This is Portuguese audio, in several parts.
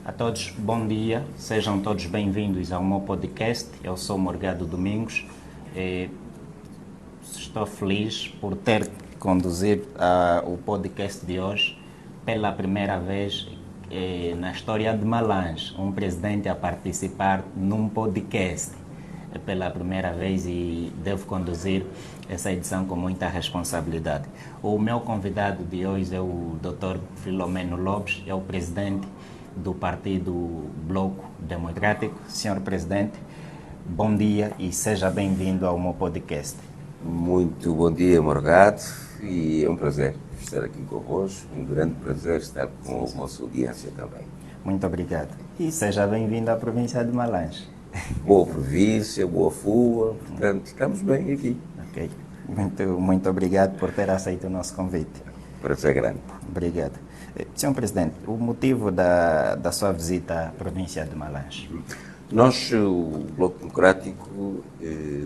A todos, bom dia, sejam todos bem-vindos ao meu podcast. Eu sou Morgado Domingos. Estou feliz por ter conduzido o podcast de hoje pela primeira vez na história de Malange, um presidente a participar num podcast pela primeira vez e devo conduzir essa edição com muita responsabilidade. O meu convidado de hoje é o Dr. Filomeno Lopes, é o presidente do Partido Bloco Democrático. Senhor Presidente, bom dia e seja bem-vindo ao meu podcast. Muito bom dia, Morgado, e é um prazer estar aqui convosco, um grande prazer estar com a vossa audiência também. Muito obrigado. E seja bem-vindo à província de Malange. Boa província, boa FUA, portanto, estamos bem aqui. Ok. Muito obrigado por ter aceito o nosso convite. Prazer grande. Obrigado. Senhor Presidente, o motivo da sua visita à província de Malange? Nós, o Bloco Democrático,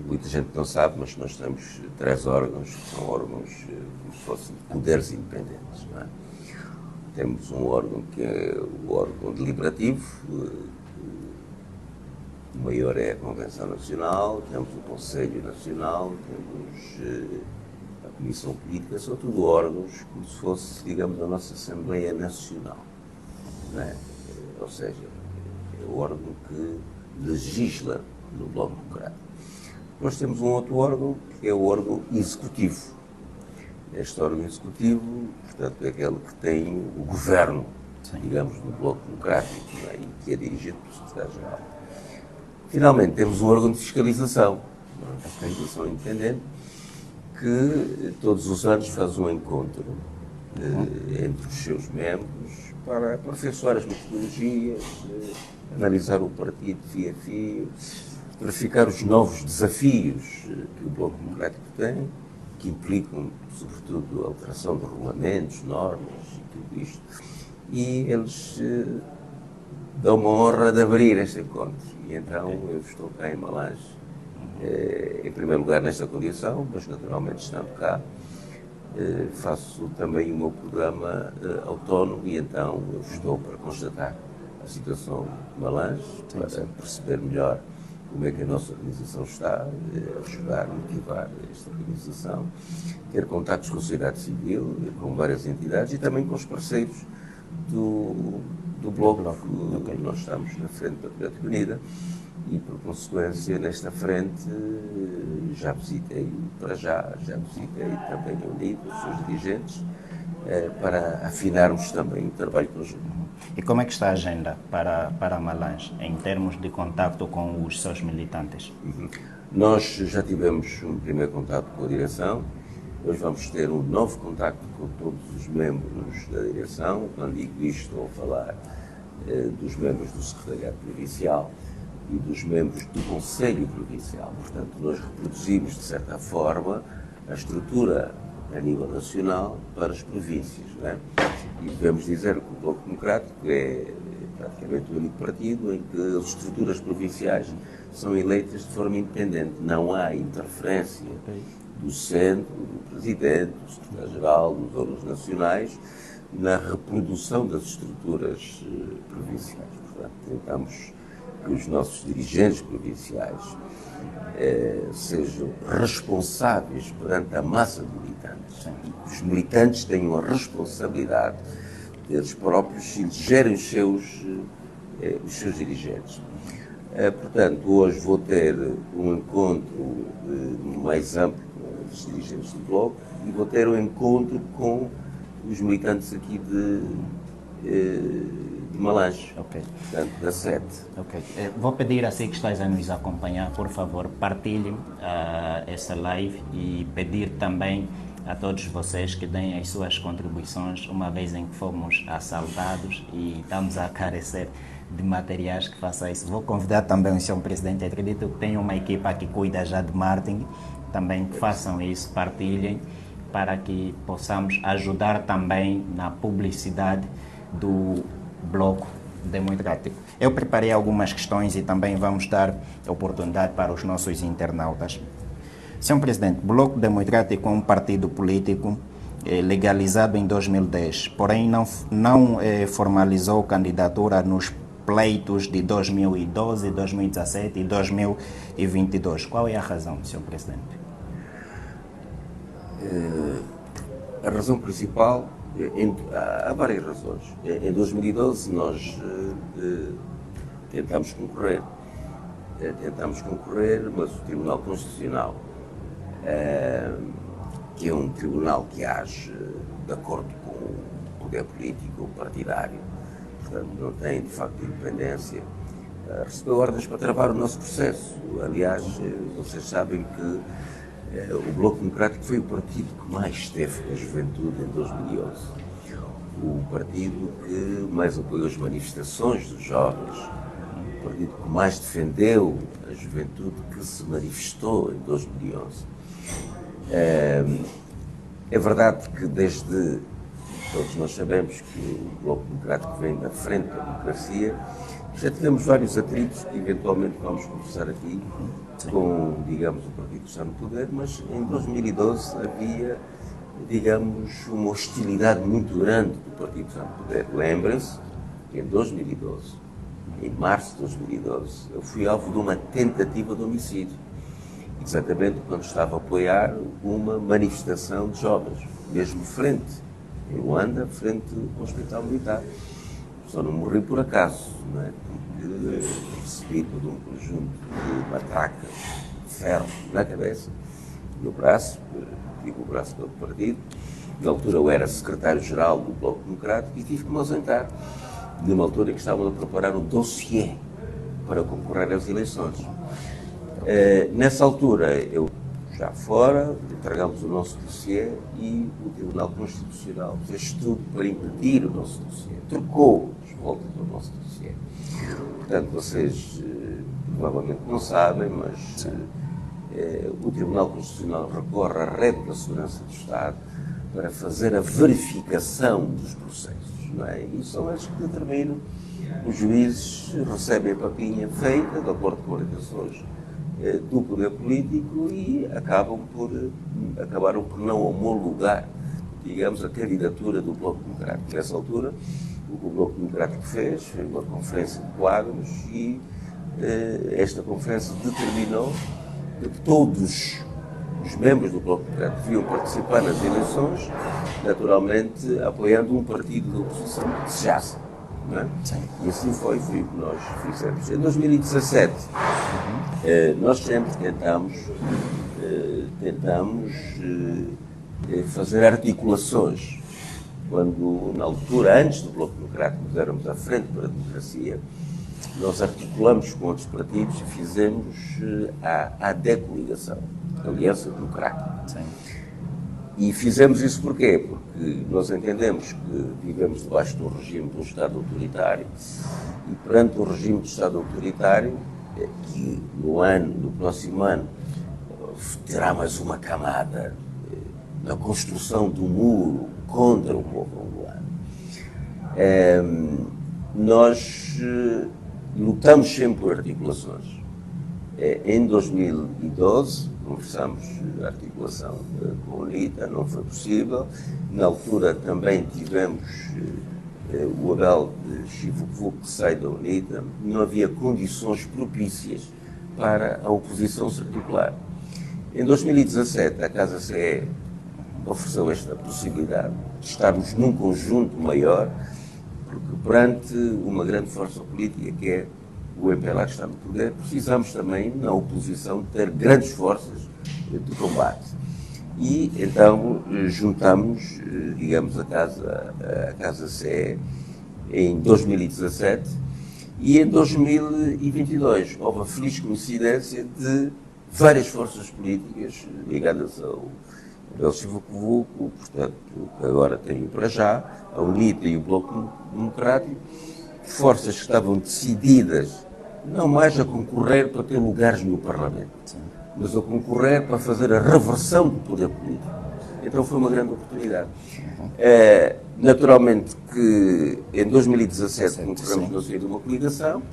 muita gente não sabe, mas nós temos 3 órgãos, que são órgãos como se fossem poderes independentes. Não é? Temos um órgão que é o órgão deliberativo, o maior é a Convenção Nacional, temos o Conselho Nacional, temos a Comissão Política, são tudo órgãos como se fosse, digamos, a nossa Assembleia Nacional. Não é? Ou seja, é o órgão que legisla no Bloco Democrático. Nós temos um outro órgão, que é o órgão executivo. Este órgão executivo, portanto, é aquele que tem o governo, digamos, do Bloco Democrático, é? E que é dirigido pelo Secretário-Geral. Finalmente, temos um órgão de fiscalização, uma fiscalização independente, que todos os anos faz um encontro entre os seus membros para aperfeiçoar as metodologias, analisar o partido fio a fio, verificar os novos desafios que o Bloco Democrático tem, que implicam, sobretudo, a alteração de regulamentos, normas e tudo isto. E eles dão-me a honra de abrir este encontro. E então eu estou cá em Malange, em primeiro lugar nesta condição, mas naturalmente estando cá, faço também o meu programa autónomo e então eu estou para constatar a situação de Malange, para perceber melhor como é que a nossa organização está, ajudar, motivar esta organização, ter contactos com a sociedade civil, com várias entidades e também com os parceiros do Bloco. Nós estamos na Frente Patriótica Unida e, por consequência, nesta frente já visitei também a Unida, os seus dirigentes, para afinarmos também o trabalho conjunto. E como é que está a agenda para Malange, em termos de contacto com os seus militantes? Nós já tivemos um primeiro contato com a direção, hoje vamos ter um novo contacto com todos os membros da direção. Quando digo isto, estou a falar dos membros do Secretariado Provincial e dos membros do Conselho Provincial. Portanto, nós reproduzimos, de certa forma, a estrutura a nível nacional para as províncias. Não é? E devemos dizer que o Bloco Democrático é praticamente o único partido em que as estruturas provinciais são eleitas de forma independente. Não há interferência do centro, do presidente, do secretário-geral, dos órgãos nacionais na reprodução das estruturas provinciais. Portanto, tentamos que os nossos dirigentes provinciais sejam responsáveis perante a massa de militantes. Os militantes tenham a responsabilidade deles próprios elegerem os seus dirigentes. Portanto, hoje vou ter um encontro mais amplo com os dirigentes do Bloco e vou ter um encontro com os militantes aqui de Malange, portanto, da sede. Vou pedir a si que estás a nos acompanhar, por favor, partilhem essa live e pedir também a todos vocês que deem as suas contribuições, uma vez em que fomos assaltados e estamos a carecer de materiais que façam isso. Vou convidar também o Sr. Presidente, acredito que tem uma equipa que cuida já de marketing, também que façam isso, partilhem, para que possamos ajudar também na publicidade do Bloco Democrático. Eu preparei algumas questões e também vamos dar oportunidade para os nossos internautas. Senhor Presidente, o Bloco Democrático é um partido político legalizado em 2010, porém não formalizou candidatura nos pleitos de 2012, 2017 e 2022. Qual é a razão, Sr. Presidente? A razão principal, há várias razões. Em 2012 nós tentámos concorrer, mas o Tribunal Constitucional, que é um tribunal que age de acordo com o poder político partidário, portanto não tem de facto independência, recebeu ordens para travar o nosso processo. Aliás, vocês sabem que o Bloco Democrático foi o partido que mais esteve com a juventude em 2011. O partido que mais apoiou as manifestações dos jovens, o partido que mais defendeu a juventude que se manifestou em 2011. É verdade que desde, todos nós sabemos que o Bloco Democrático vem da frente da democracia, já tivemos vários atritos que eventualmente vamos conversar aqui com, digamos, o partido que está no poder, mas em 2012 havia, digamos, uma hostilidade muito grande do partido que está no poder. Lembrem-se que em 2012, em março de 2012, eu fui alvo de uma tentativa de homicídio, exatamente quando estava a apoiar uma manifestação de jovens, mesmo frente, em Luanda, frente ao Hospital Militar. Só não morri por acaso, não é? Porque recebi todo um conjunto de matracas, de ferro na cabeça, no braço, tive o braço todo partido. Na altura eu era secretário-geral do Bloco Democrático e tive que me ausentar, numa altura em que estavam a preparar o dossiê para concorrer às eleições. Nessa altura, eu já fora, entregámos o nosso dossiê e o Tribunal Constitucional fez tudo para impedir o nosso dossiê, trocou as voltas do nosso dossiê. Portanto, vocês provavelmente não sabem, mas o Tribunal Constitucional recorre à Rede da Segurança do Estado para fazer a verificação dos processos, não é? E são eles que determinam, os juízes recebem a papinha feita, de acordo com orientações do poder político, e acabaram por não homologar, digamos, a candidatura do Bloco Democrático. Nessa altura, o que o Bloco Democrático fez foi uma conferência de quadros e esta conferência determinou que todos os membros do Bloco Democrático deviam participar nas eleições, naturalmente apoiando um partido de oposição que desejasse. Não é? E assim foi o que nós fizemos. Em 2017, nós sempre tentamos fazer articulações. Quando, na altura, antes do Bloco Democrático, nos éramos à frente para a democracia, nós articulamos com outros partidos e fizemos a decoligação, a Aliança Democrática. Sim. E fizemos isso porquê? Porque nós entendemos que vivemos debaixo do regime de um Estado autoritário e perante o regime de Estado autoritário, que no próximo ano, terá mais uma camada na construção do muro contra o povo angolano. Nós lutamos sempre por articulações. Em 2012, conversamos a articulação com a UNITA, não foi possível. Na altura também tivemos o Abel de Chivucu, que sai da UNITA, não havia condições propícias para a oposição se articular. Em 2017, a Casa CE ofereceu esta possibilidade de estarmos num conjunto maior, porque perante uma grande força política que é o MPLA, que está no poder, precisamos também, na oposição, ter grandes forças de combate. E então juntamos, digamos, a Casa CE em 2017 e em 2022 houve a feliz coincidência de várias forças políticas ligadas ao Chivucu, portanto, que agora tem para já, a UNITA e o Bloco Democrático, forças que estavam decididas não mais a concorrer para ter lugares no Parlamento, mas a concorrer para fazer a reversão do poder político. Então foi uma grande oportunidade. Naturalmente que em 2017 concorremos no seio de uma coligação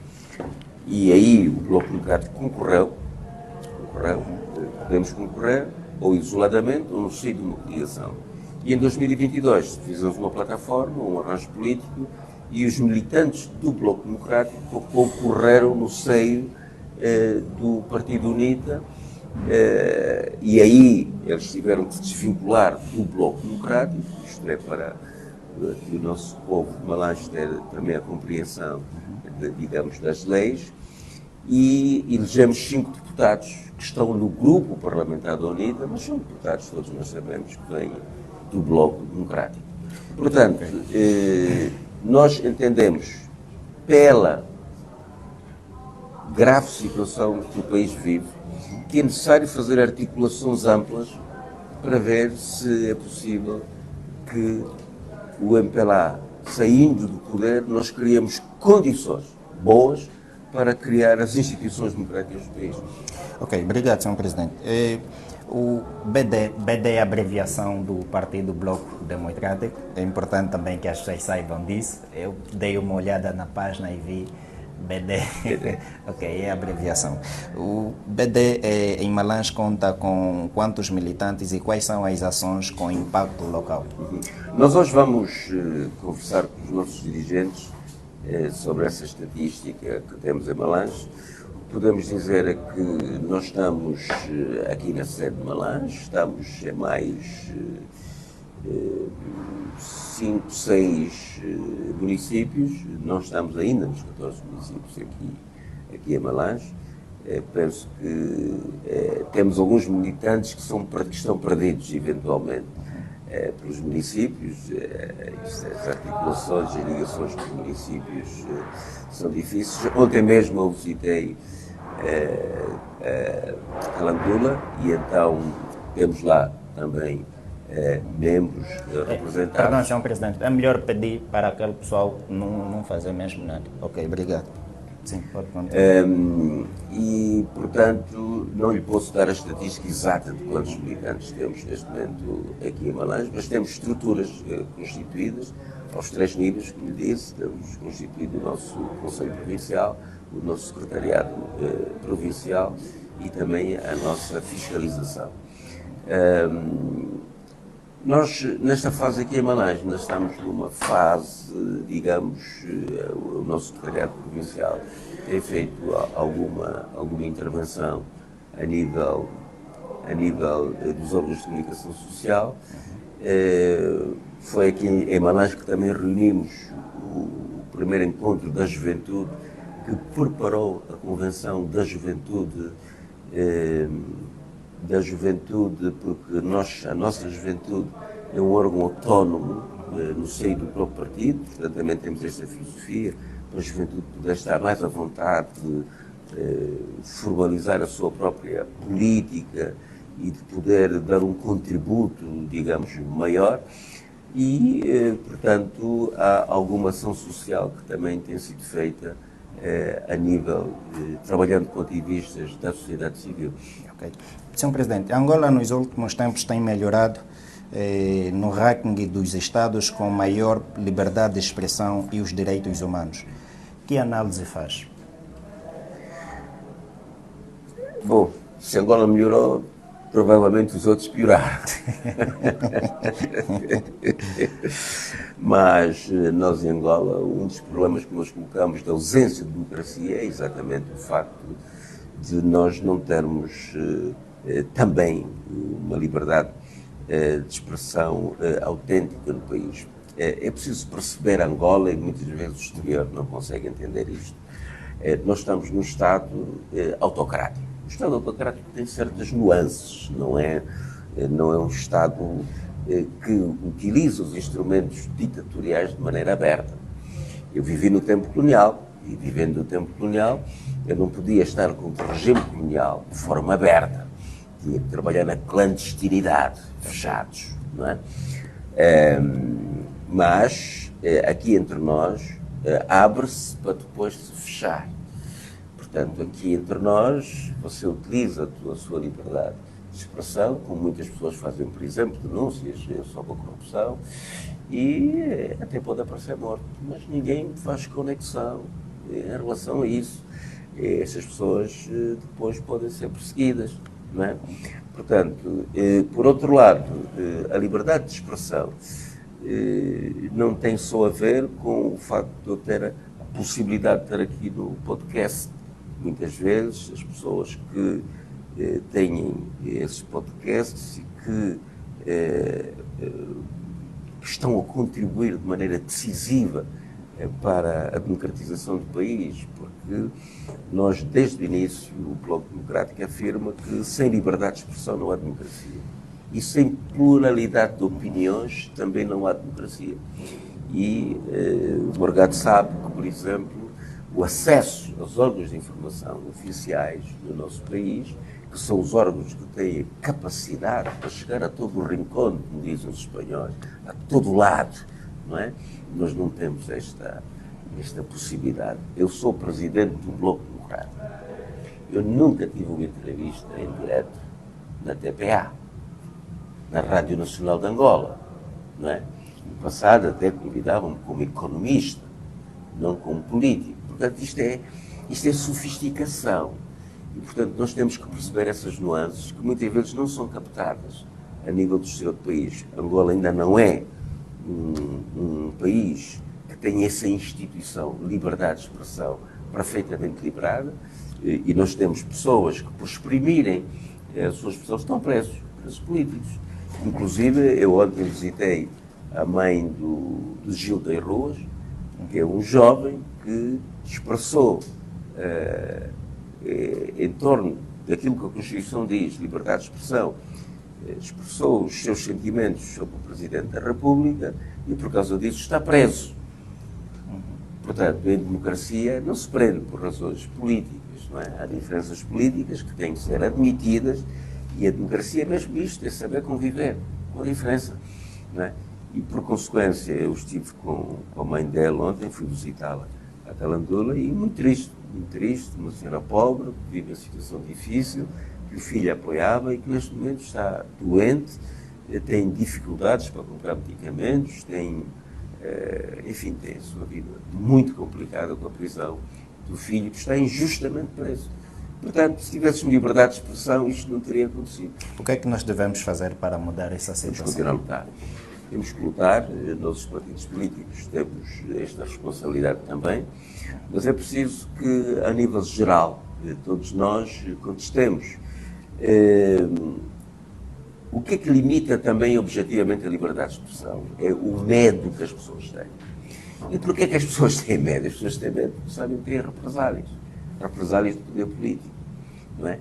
e aí o Bloco Democrático concorreu, podemos concorrer ou isoladamente ou no seio de uma coligação. E em 2022 fizemos uma plataforma, um arranjo político e os militantes do Bloco Democrático concorreram no seio do Partido UNITA, e aí eles tiveram que se desvincular do Bloco Democrático, isto é, para que o nosso povo de Malange ter também a compreensão, digamos, das leis, e elegemos 5 deputados que estão no grupo parlamentar da UNITA, mas são deputados, todos nós sabemos, que vêm do Bloco Democrático. Portanto, nós entendemos, pela grave situação que o país vive, que é necessário fazer articulações amplas para ver se é possível que o MPLA, saindo do poder, nós criamos condições boas para criar as instituições democráticas do país. Ok, obrigado, Sr. Presidente. O BD é a abreviação do Partido Bloco Democrático. É importante também que as pessoas saibam disso. Eu dei uma olhada na página e vi BD. Ok, é a abreviação. O BD em Malange conta com quantos militantes e quais são as ações com impacto local? Nós hoje vamos conversar com os nossos dirigentes sobre essa estatística que temos em Malange. O que podemos dizer é que nós estamos aqui na sede de Malange, estamos em mais 5, 6 municípios, não estamos ainda nos 14 municípios aqui em Malange. Penso que temos alguns militantes que estão perdidos, eventualmente, pelos municípios. As articulações, as ligações com os municípios são difíceis. Ontem mesmo eu visitei Calandula e então temos lá também membros representados. Perdão, Sr. Presidente, é melhor pedir para aquele pessoal não fazer mesmo nada. Ok, obrigado. Sim, pode continuar. E, portanto, não lhe posso dar a estatística exata de quantos militantes temos neste momento aqui em Malange, mas temos estruturas constituídas aos 3 níveis, como lhe disse. Temos constituído o nosso Conselho Provincial, o nosso Secretariado Provincial e também a nossa fiscalização. Nós, nesta fase aqui em Malange, nós estamos numa fase, digamos, o nosso Secretariado Provincial tem feito alguma intervenção a nível dos órgãos de comunicação social. Foi aqui em Malange que também reunimos o primeiro encontro da juventude, que preparou a Convenção da Juventude, porque a nossa juventude é um órgão autónomo no seio do próprio partido, portanto também temos esta filosofia, para a juventude poder estar mais à vontade de formalizar a sua própria política e de poder dar um contributo, digamos, maior. E, portanto, há alguma ação social que também tem sido feita a nível, trabalhando com ativistas da sociedade civil. Okay. Sr. Presidente, Angola nos últimos tempos tem melhorado no ranking dos estados com maior liberdade de expressão e os direitos humanos. Que análise faz? Bom, se Angola melhorou, provavelmente os outros pioraram. Mas nós em Angola, um dos problemas que nós colocamos da ausência de democracia é exatamente o facto de nós não termos também uma liberdade de expressão autêntica no país. É preciso perceber Angola, e muitas vezes o exterior não consegue entender isto. Nós estamos num Estado autocrático. O Estado autocrático tem certas nuances, não é um Estado que utiliza os instrumentos ditatoriais de maneira aberta. Eu vivi no tempo colonial, e vivendo no tempo colonial, eu não podia estar contra o regime colonial de forma aberta. Tinha que trabalhar na clandestinidade, fechados, não é? Mas, aqui entre nós, abre-se para depois se fechar. Portanto, aqui entre nós, você utiliza a sua liberdade de expressão, como muitas pessoas fazem, por exemplo, denúncias sobre a corrupção, e até pode aparecer morto, mas ninguém faz conexão em relação a isso. Essas pessoas depois podem ser perseguidas, não é? Portanto, por outro lado, a liberdade de expressão não tem só a ver com o facto de eu ter a possibilidade de estar aqui no podcast. Muitas vezes as pessoas que têm esses podcasts e que estão a contribuir de maneira decisiva para a democratização do país, porque nós, desde o início, o Bloco Democrático afirma que sem liberdade de expressão não há democracia. E sem pluralidade de opiniões também não há democracia. E o Morgado sabe que, por exemplo, o acesso aos órgãos de informação oficiais do nosso país, que são os órgãos que têm a capacidade para chegar a todo o rincão, como dizem os espanhóis, a todo lado, não é? Nós não temos esta possibilidade. Eu sou presidente do Bloco Democrático. Eu nunca tive uma entrevista em direto na TPA, na Rádio Nacional de Angola, não é? No passado até convidavam-me como economista, não como político. Portanto, isto é sofisticação. E, portanto, nós temos que perceber essas nuances que muitas vezes não são captadas a nível do seu país. Angola ainda não é um país que tem essa instituição, liberdade de expressão, perfeitamente liberada, e nós temos pessoas que, por exprimirem as suas expressões, estão presos políticos. Inclusive, eu ontem visitei a mãe do Gilda Ruas, que é um jovem que expressou em torno daquilo que a Constituição diz, liberdade de expressão, expressou os seus sentimentos sobre o Presidente da República e, por causa disso, está preso. Portanto, em democracia não se prende por razões políticas, não é? Há diferenças políticas que têm que ser admitidas e a democracia é mesmo isto, é saber conviver com a diferença, não é? E, por consequência, eu estive com a mãe dela ontem, fui visitá-la a Talandula e muito triste, uma senhora pobre, que vive em situação difícil, que o filho apoiava e que neste momento está doente, tem dificuldades para comprar medicamentos, tem a sua vida muito complicada com a prisão do filho, que está injustamente preso. Portanto, se tivéssemos liberdade de expressão, isto não teria acontecido. O que é que nós devemos fazer para mudar essa situação? Temos que continuar a lutar. Temos que lutar, nós os partidos políticos temos esta responsabilidade também, mas é preciso que, a nível geral, todos nós contestemos. O que é que limita também objetivamente a liberdade de expressão? É o medo que as pessoas têm. E porquê é que as pessoas têm medo? As pessoas têm medo porque sabem que têm represálias do poder político, não é?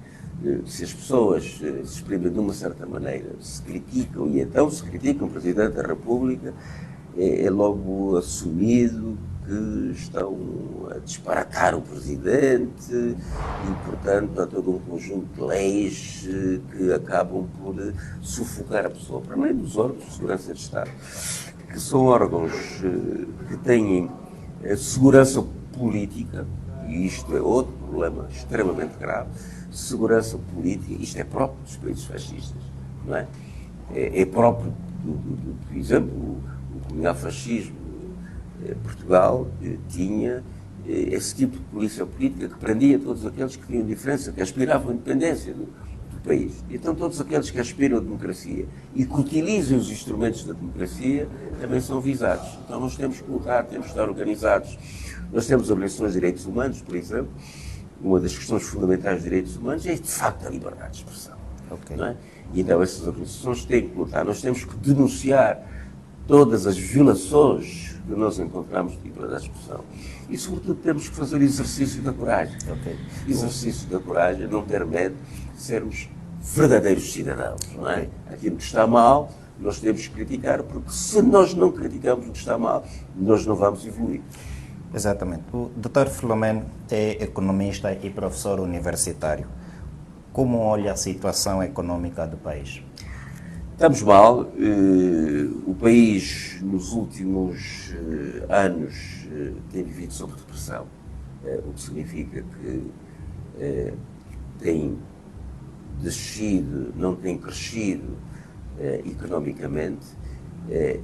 Se as pessoas se exprimem de uma certa maneira, se criticam, e então se criticam o Presidente da República, é logo assumido que estão a disparatar o Presidente e, portanto, há todo um conjunto de leis que acabam por sufocar a pessoa, para além dos órgãos de segurança de Estado, que são órgãos que têm segurança política, e isto é outro problema extremamente grave, segurança política, isto é próprio dos países fascistas, não é? É próprio, por exemplo, o colonial fascismo. Portugal tinha esse tipo de polícia política que prendia todos aqueles que tinham diferença, que aspiravam à independência do país. Então todos aqueles que aspiram à democracia e que utilizam os instrumentos da democracia também são visados. Então nós temos que lutar, temos que estar organizados. Nós temos obrigações de direitos humanos, por exemplo. Uma das questões fundamentais dos direitos humanos é, de facto, a liberdade de expressão. Okay. Não é? E então essas organizações têm que lutar. Nós temos que denunciar todas as violações que nós encontramos de liberdade de expressão. E, sobretudo, temos que fazer exercício da coragem. Okay. Exercício da coragem, não ter medo de sermos verdadeiros cidadãos. Não é? Aquilo que está mal, nós temos que criticar, porque se nós não criticamos o que está mal, nós não vamos evoluir. Exatamente. O Dr. Filomeno é economista e professor universitário. Como olha a situação econômica do país? Estamos mal. O país, nos últimos anos, tem vivido sob depressão, o que significa que tem descido, não tem crescido economicamente.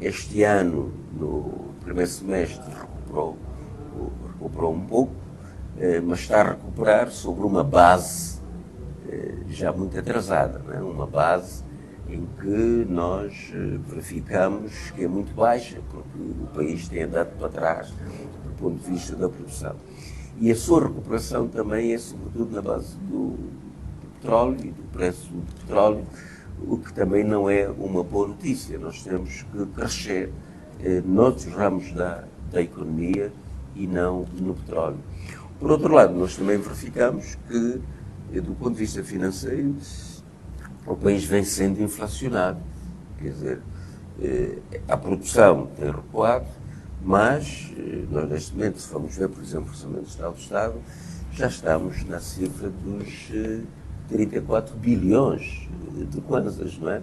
Este ano, no primeiro semestre, recuperou um pouco, mas está a recuperar sobre uma base já muito atrasada, não é? Uma base em que nós verificamos que é muito baixa, porque o país tem andado para trás do ponto de vista da produção. E a sua recuperação também é sobretudo na base do petróleo e do preço do petróleo, o que também não é uma boa notícia. Nós temos que crescer noutros ramos da economia e não no petróleo. Por outro lado, nós também verificamos que, do ponto de vista financeiro, o país vem sendo inflacionado. Quer dizer, a produção tem recuado, mas nós neste momento, se formos ver, por exemplo, o Orçamento Geral do Estado, já estamos na cifra dos 34 bilhões de kwanzas, não é?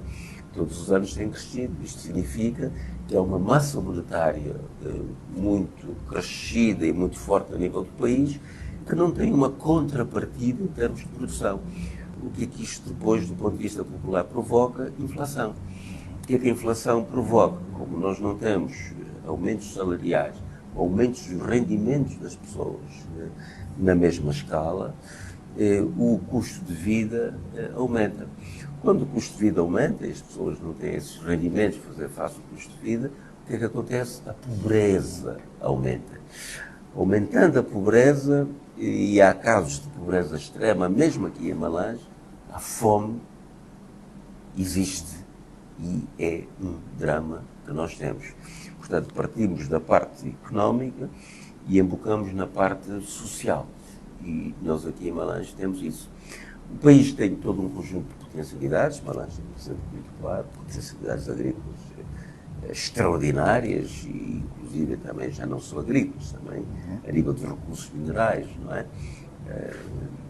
Todos os anos tem crescido. Isto significa que é uma massa monetária muito crescida e muito forte a nível do país, que não tem uma contrapartida em termos de produção. O que é que isto depois, do ponto de vista popular, provoca? Inflação. O que é que a inflação provoca? Como nós não temos aumentos salariais, aumentos dos rendimentos das pessoas na mesma escala, o custo de vida aumenta. Quando o custo de vida aumenta e as pessoas não têm esses rendimentos para fazer face ao custo de vida, o que é que acontece? A pobreza aumenta. Aumentando a pobreza, e há casos de pobreza extrema, mesmo aqui em Malange, a fome existe e é um drama que nós temos. Portanto, partimos da parte económica e embocamos na parte social. E nós aqui em Malange temos isso. O país tem todo um conjunto de potencialidades. Malange é um exemplo muito claro, potencialidades agrícolas extraordinárias e, inclusive, também já não só agrícolas, também a nível de recursos minerais, não é?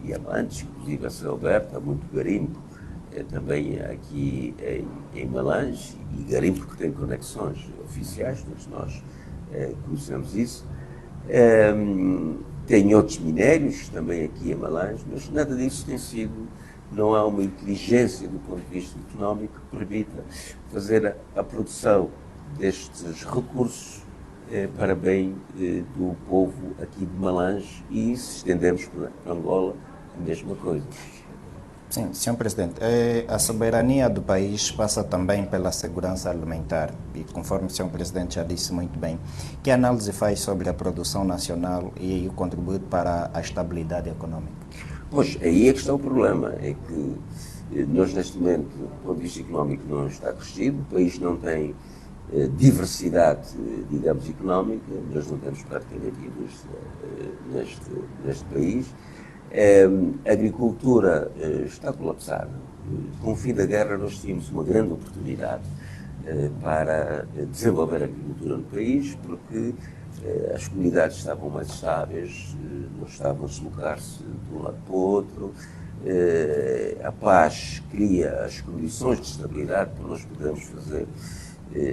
Diamantes, inclusive a céu aberto, há muito garimpo, também aqui em Malange, e garimpo que tem conexões oficiais, todos nós conhecemos isso. Tem outros minérios também aqui em Malange, mas nada disso tem sido, não há uma inteligência do ponto de vista económico que permita fazer a produção destes recursos para bem do povo aqui de Malange, e se estendermos para Angola, a mesma coisa. Sim, Sr. Presidente, a soberania do país passa também pela segurança alimentar e, conforme o Sr. Presidente já disse muito bem, que análise faz sobre a produção nacional e o contributo para a estabilidade econômica? Pois, aí é que está o problema, é que nós neste momento, do ponto de vista económico, não está crescido, o país não tem diversidade, digamos, económica, nós não temos praticamente indústria neste país. A agricultura está colapsada. Com o fim da guerra nós tínhamos uma grande oportunidade para desenvolver a agricultura no país, porque as comunidades estavam mais estáveis, não estavam a deslocar-se de um lado para o outro, a paz cria as condições de estabilidade para nós podermos fazer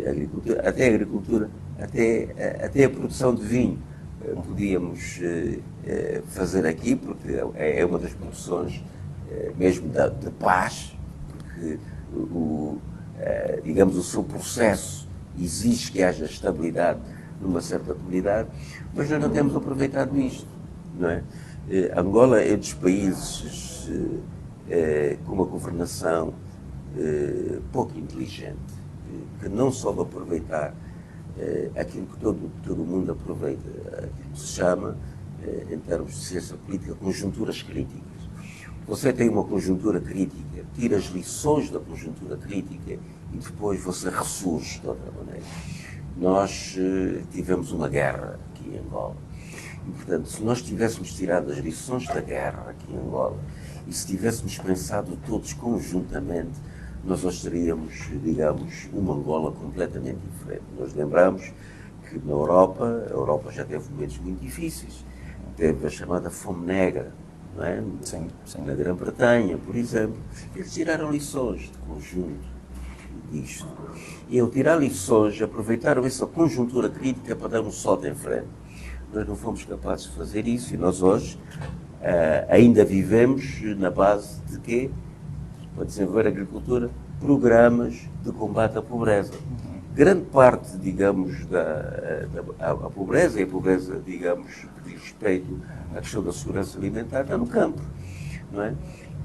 agricultura, até a produção de vinho. Podíamos fazer aqui, porque é uma das produções mesmo de paz, porque digamos, o seu processo exige que haja estabilidade numa certa comunidade, mas nós não temos aproveitado isto, não é? Angola é dos países com uma governação pouco inteligente, que não soube aproveitar aquilo que todo mundo aproveita, aquilo que se chama, em termos de ciência política, conjunturas críticas. Você tem uma conjuntura crítica, tira as lições da conjuntura crítica e depois você ressurge de outra maneira. Nós tivemos uma guerra aqui em Angola e, portanto, se nós tivéssemos tirado as lições da guerra aqui em Angola e se tivéssemos pensado todos conjuntamente, nós hoje teríamos, digamos, uma Angola completamente diferente. Nós lembramos que na Europa, a Europa já teve momentos muito difíceis. Teve a chamada fome negra, não é? Sim, sim. Na Grã-Bretanha, por exemplo. Eles tiraram lições de conjunto disto. E ao tirar lições, aproveitaram essa conjuntura crítica para dar um salto em frente. Nós não fomos capazes de fazer isso e nós hoje ainda vivemos na base de quê? Para desenvolver a agricultura, programas de combate à pobreza. Grande parte, digamos, da pobreza, e a pobreza, digamos, que diz respeito à questão da segurança alimentar, está no campo. não é?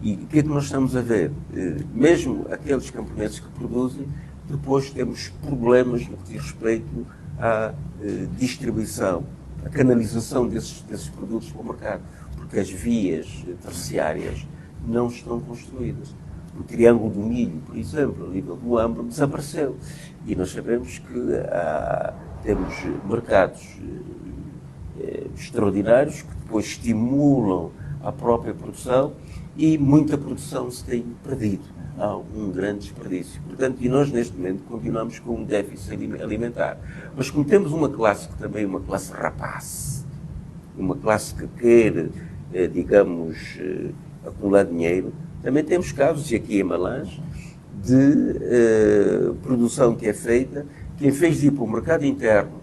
E o que é que nós estamos a ver? Mesmo aqueles camponeses que produzem, depois temos problemas no que diz respeito à distribuição, à canalização desses produtos para o mercado, porque as vias terciárias não estão construídas. O Triângulo do Milho, por exemplo, a nível do Ambro, desapareceu. E nós sabemos que temos mercados extraordinários que depois estimulam a própria produção e muita produção se tem perdido. Há um grande desperdício. Portanto, e nós neste momento continuamos com um déficit alimentar. Mas como temos uma classe que também é uma classe rapaz, uma classe que quer, digamos, acumular dinheiro, também temos casos, e aqui em Malange, de produção que é feita, que em vez de ir para o mercado interno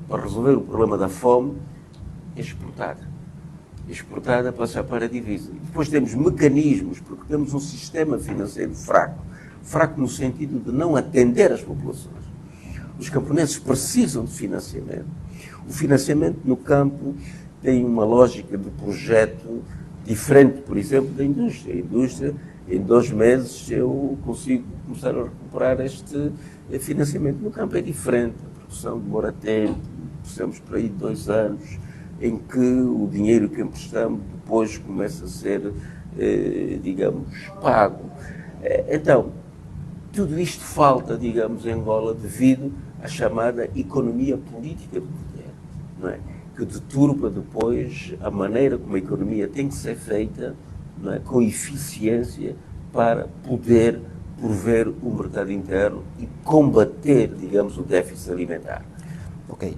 para resolver o problema da fome, é exportada. Exportada passa para a divisa. E depois temos mecanismos, porque temos um sistema financeiro fraco. Fraco no sentido de não atender as populações. Os camponeses precisam de financiamento. O financiamento no campo tem uma lógica de projeto diferente, por exemplo, da indústria. A indústria, em 2 meses, eu consigo começar a recuperar este financiamento. No campo é diferente. A produção demora tempo, precisamos por aí de 2 anos, em que o dinheiro que emprestamos depois começa a ser, digamos, pago. Então, tudo isto falta, digamos, em Angola devido à chamada economia política do poder, não é? Que deturpa depois a maneira como a economia tem que ser feita, não é? Com eficiência para poder prover o mercado interno e combater, digamos, o déficit alimentar. Ok.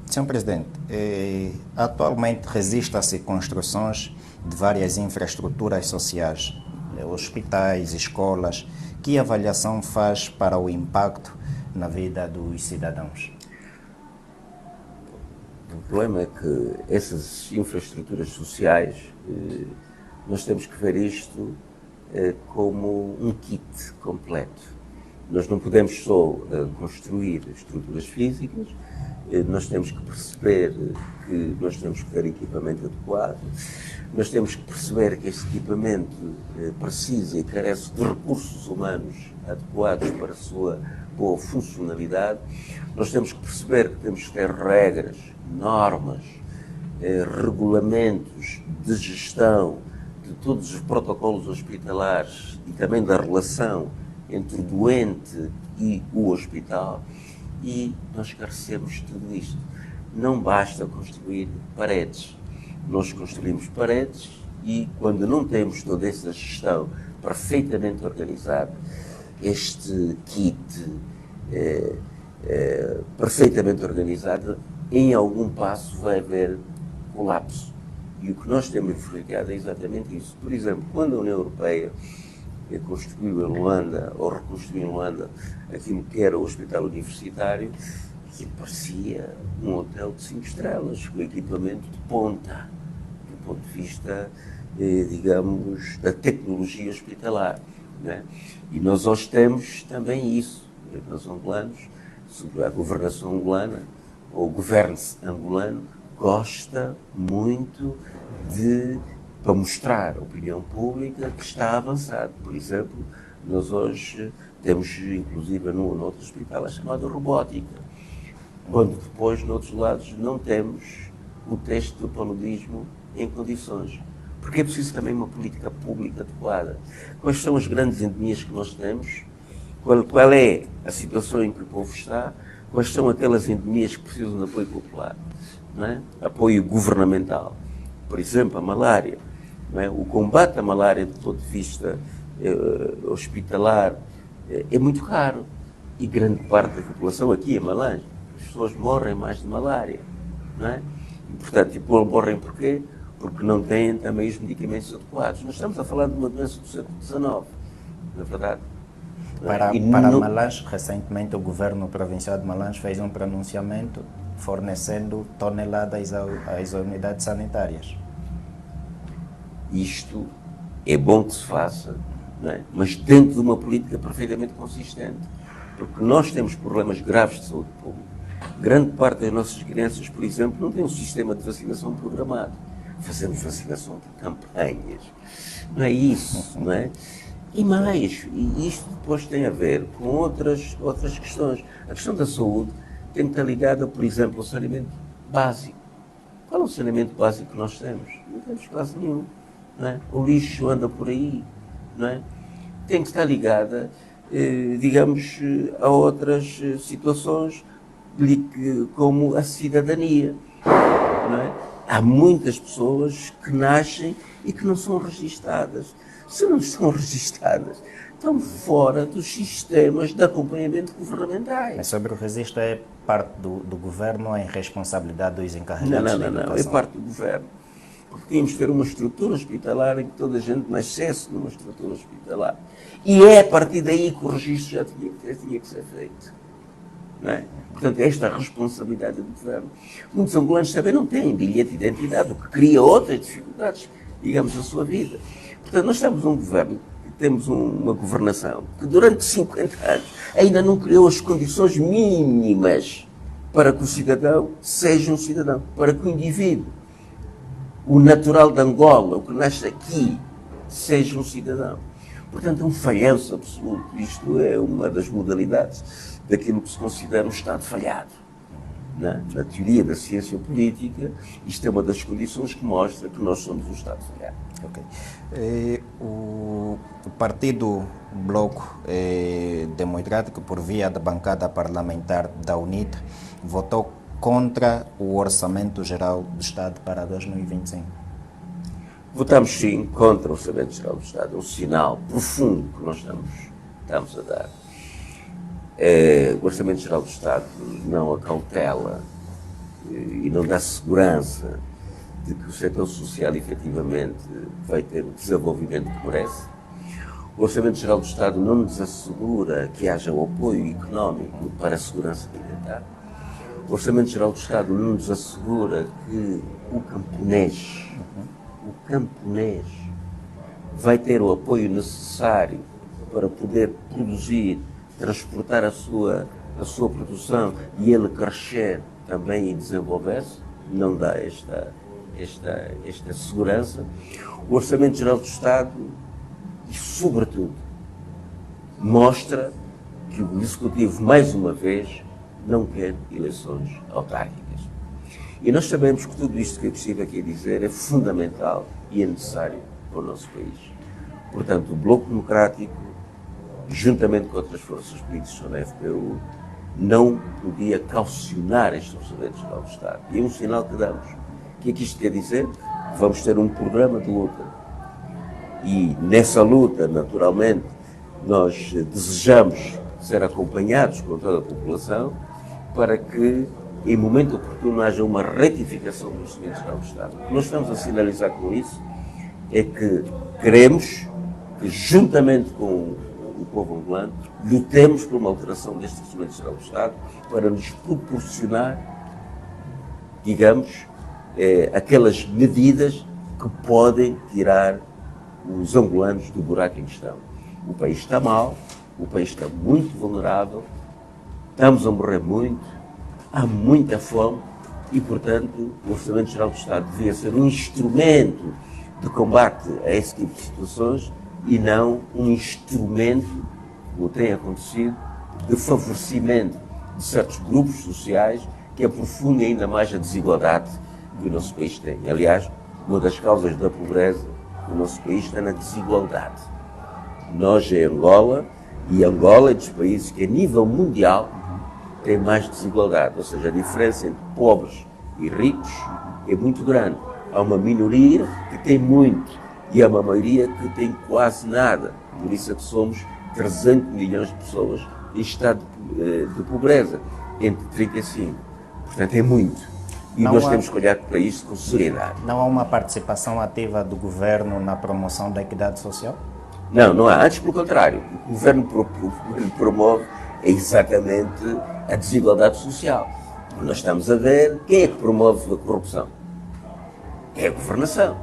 Sr. Presidente, atualmente resistem-se construções de várias infraestruturas sociais, hospitais, escolas. Que avaliação faz para o impacto na vida dos cidadãos? O problema é que essas infraestruturas sociais, nós temos que ver isto como um kit completo. Nós não podemos só construir estruturas físicas, nós temos que perceber que nós temos que ter equipamento adequado, nós temos que perceber que esse equipamento precisa e carece de recursos humanos adequados para a sua boa funcionalidade, nós temos que perceber que temos que ter regras, normas, regulamentos de gestão de todos os protocolos hospitalares e também da relação entre o doente e o hospital, e nós carecemos de tudo isto. Não basta construir paredes. Nós construímos paredes e, quando não temos toda essa gestão perfeitamente organizada, este kit perfeitamente organizado, em algum passo vai haver colapso. E o que nós temos verificado é exatamente isso. Por exemplo, quando a União Europeia construiu em Luanda, ou reconstruiu em Luanda, aquilo que era o hospital universitário, que parecia um hotel de 5 estrelas, com equipamento de ponta, do ponto de vista, digamos, da tecnologia hospitalar. Né? E nós hoje temos também isso. Nós angolanos, sobre a governação angolana, ou o governo angolano, gosta muito de, para mostrar à opinião pública que está avançado. Por exemplo, nós hoje temos, inclusive, no outro hospital, a chamada robótica, quando depois, noutros lados, não temos o teste do paludismo em condições. Porque é preciso também uma política pública adequada. Quais são as grandes endemias que nós temos? Qual é a situação em que o povo está? Quais são aquelas endemias que precisam de apoio popular? Não é? Apoio governamental. Por exemplo, a malária. Não é? O combate à malária, do ponto de vista hospitalar, é muito caro. E grande parte da população aqui em Malange, as pessoas morrem mais de malária. Não é? E, portanto, morrem porquê? Porque não têm também os medicamentos adequados. Nós estamos a falar de uma doença do século XIX, na verdade. Para Malange, recentemente o governo provincial de Malange fez um pronunciamento fornecendo toneladas às unidades sanitárias. Isto é bom que se faça, não é? Mas dentro de uma política perfeitamente consistente. Porque nós temos problemas graves de saúde pública. Grande parte das nossas crianças, por exemplo, não tem um sistema de vacinação programado. fazemos vacinação de campanhas. Não é isso, não é? E mais, e isto depois tem a ver com outras questões. A questão da saúde tem que estar ligada, por exemplo, ao saneamento básico. Qual é o saneamento básico que nós temos? Não temos quase nenhum. Não é? O lixo anda por aí. Não é? Tem que estar ligada, digamos, a outras situações como a cidadania. Não é? Há muitas pessoas que nascem e que não são registadas. Se não estão registadas, estão fora dos sistemas de acompanhamento governamentais. Mas sobre o registro é parte do governo ou é responsabilidade dos encarregados? Não, é parte do governo. Porque tínhamos que ter uma estrutura hospitalar em que toda a gente nascesse numa estrutura hospitalar. E é a partir daí que o registro já tinha que ser feito. Não é? Portanto, esta é a responsabilidade do governo. Muitos angolanos também não têm bilhete de identidade, o que cria outras dificuldades, digamos, na sua vida. Portanto, nós temos um governo, temos uma governação que durante 50 anos ainda não criou as condições mínimas para que o cidadão seja um cidadão, para que o indivíduo, o natural de Angola, o que nasce aqui, seja um cidadão. Portanto, é um falhanço absoluto. Isto é uma das modalidades daquilo que se considera um Estado falhado. Na teoria da ciência política, isto é uma das condições que mostra que nós somos um Estado falhado. Okay. O partido Bloco Democrático, por via da bancada parlamentar da UNITA, votou contra o Orçamento Geral do Estado para 2025. Votamos sim contra o Orçamento Geral do Estado. É um sinal profundo que nós estamos a dar. O Orçamento Geral do Estado não acautela e não dá segurança de que o setor social efetivamente vai ter o desenvolvimento que merece. O Orçamento Geral do Estado não nos assegura que haja o apoio económico para a segurança alimentar. O Orçamento Geral do Estado não nos assegura que o camponês vai ter o apoio necessário para poder produzir, transportar a sua produção e ele crescer também e desenvolver-se. Não dá esta segurança. O Orçamento Geral do Estado, e sobretudo, mostra que o Executivo, mais uma vez, não quer eleições autárquicas. E nós sabemos que tudo isto que eu estive aqui a dizer é fundamental e é necessário para o nosso país. Portanto, o Bloco Democrático, juntamente com outras forças políticas da FPU, não podia calcionar este Orçamento Geral do Estado. E é um sinal que damos. O que é que isto quer dizer? Vamos ter um programa de luta. E nessa luta, naturalmente, nós desejamos ser acompanhados por toda a população para que, em momento oportuno, haja uma retificação do Orçamento Geral do Estado. O que nós estamos a sinalizar com isso é que queremos que, juntamente com o povo angolano, lutemos por uma alteração deste Orçamento Geral do Estado para nos proporcionar, digamos, aquelas medidas que podem tirar os angolanos do buraco em questão. O país está mal, o país está muito vulnerável, estamos a morrer muito, há muita fome e, portanto, o Orçamento Geral do Estado devia ser um instrumento de combate a esse tipo de situações e não um instrumento, como tem acontecido, de favorecimento de certos grupos sociais que aprofundem ainda mais a desigualdade que o nosso país tem. Aliás, uma das causas da pobreza do nosso país está na desigualdade. Nós é Angola, e Angola é dos países que a nível mundial tem mais desigualdade, ou seja, a diferença entre pobres e ricos é muito grande. Há uma minoria que tem muito e há uma maioria que tem quase nada. Por isso é que somos 300 milhões de pessoas em estado de pobreza, entre 35. Portanto, é muito. E nós temos que olhar para isto com seriedade. Não há uma participação ativa do governo na promoção da equidade social? Não há. Antes, pelo contrário. O que o governo promove é exatamente a desigualdade social. Nós estamos a ver quem é que promove a corrupção. É a governação.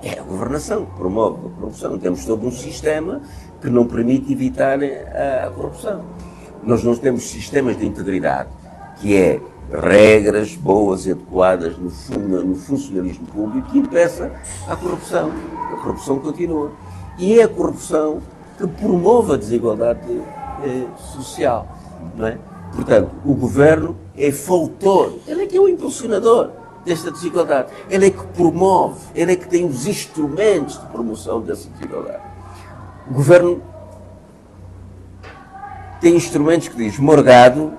É a governação que promove a corrupção. Temos todo um sistema que não permite evitar a corrupção. Nós não temos sistemas de integridade, que é regras boas e adequadas no funcionalismo público que impeça a corrupção. A corrupção continua. E é a corrupção que promove a desigualdade social. Não é? Portanto, o governo é fautor, ele é que é o impulsionador desta desigualdade. Ele é que promove, ele é que tem os instrumentos de promoção dessa desigualdade. O governo tem instrumentos que diz Morgado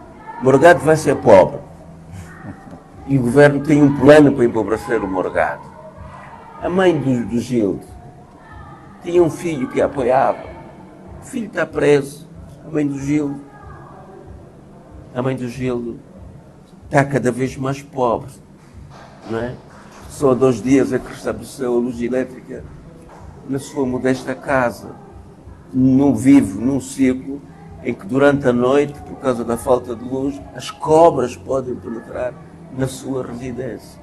vai ser pobre. E o governo tem um plano para empobrecer o Morgado. A mãe do Gildo tinha um filho que a apoiava. O filho está preso. A mãe do Gildo está cada vez mais pobre. Não é? Só há 2 dias é que restabeleceu a luz elétrica na sua modesta casa. Não vive num ciclo em que durante a noite, por causa da falta de luz, as cobras podem penetrar na sua residência.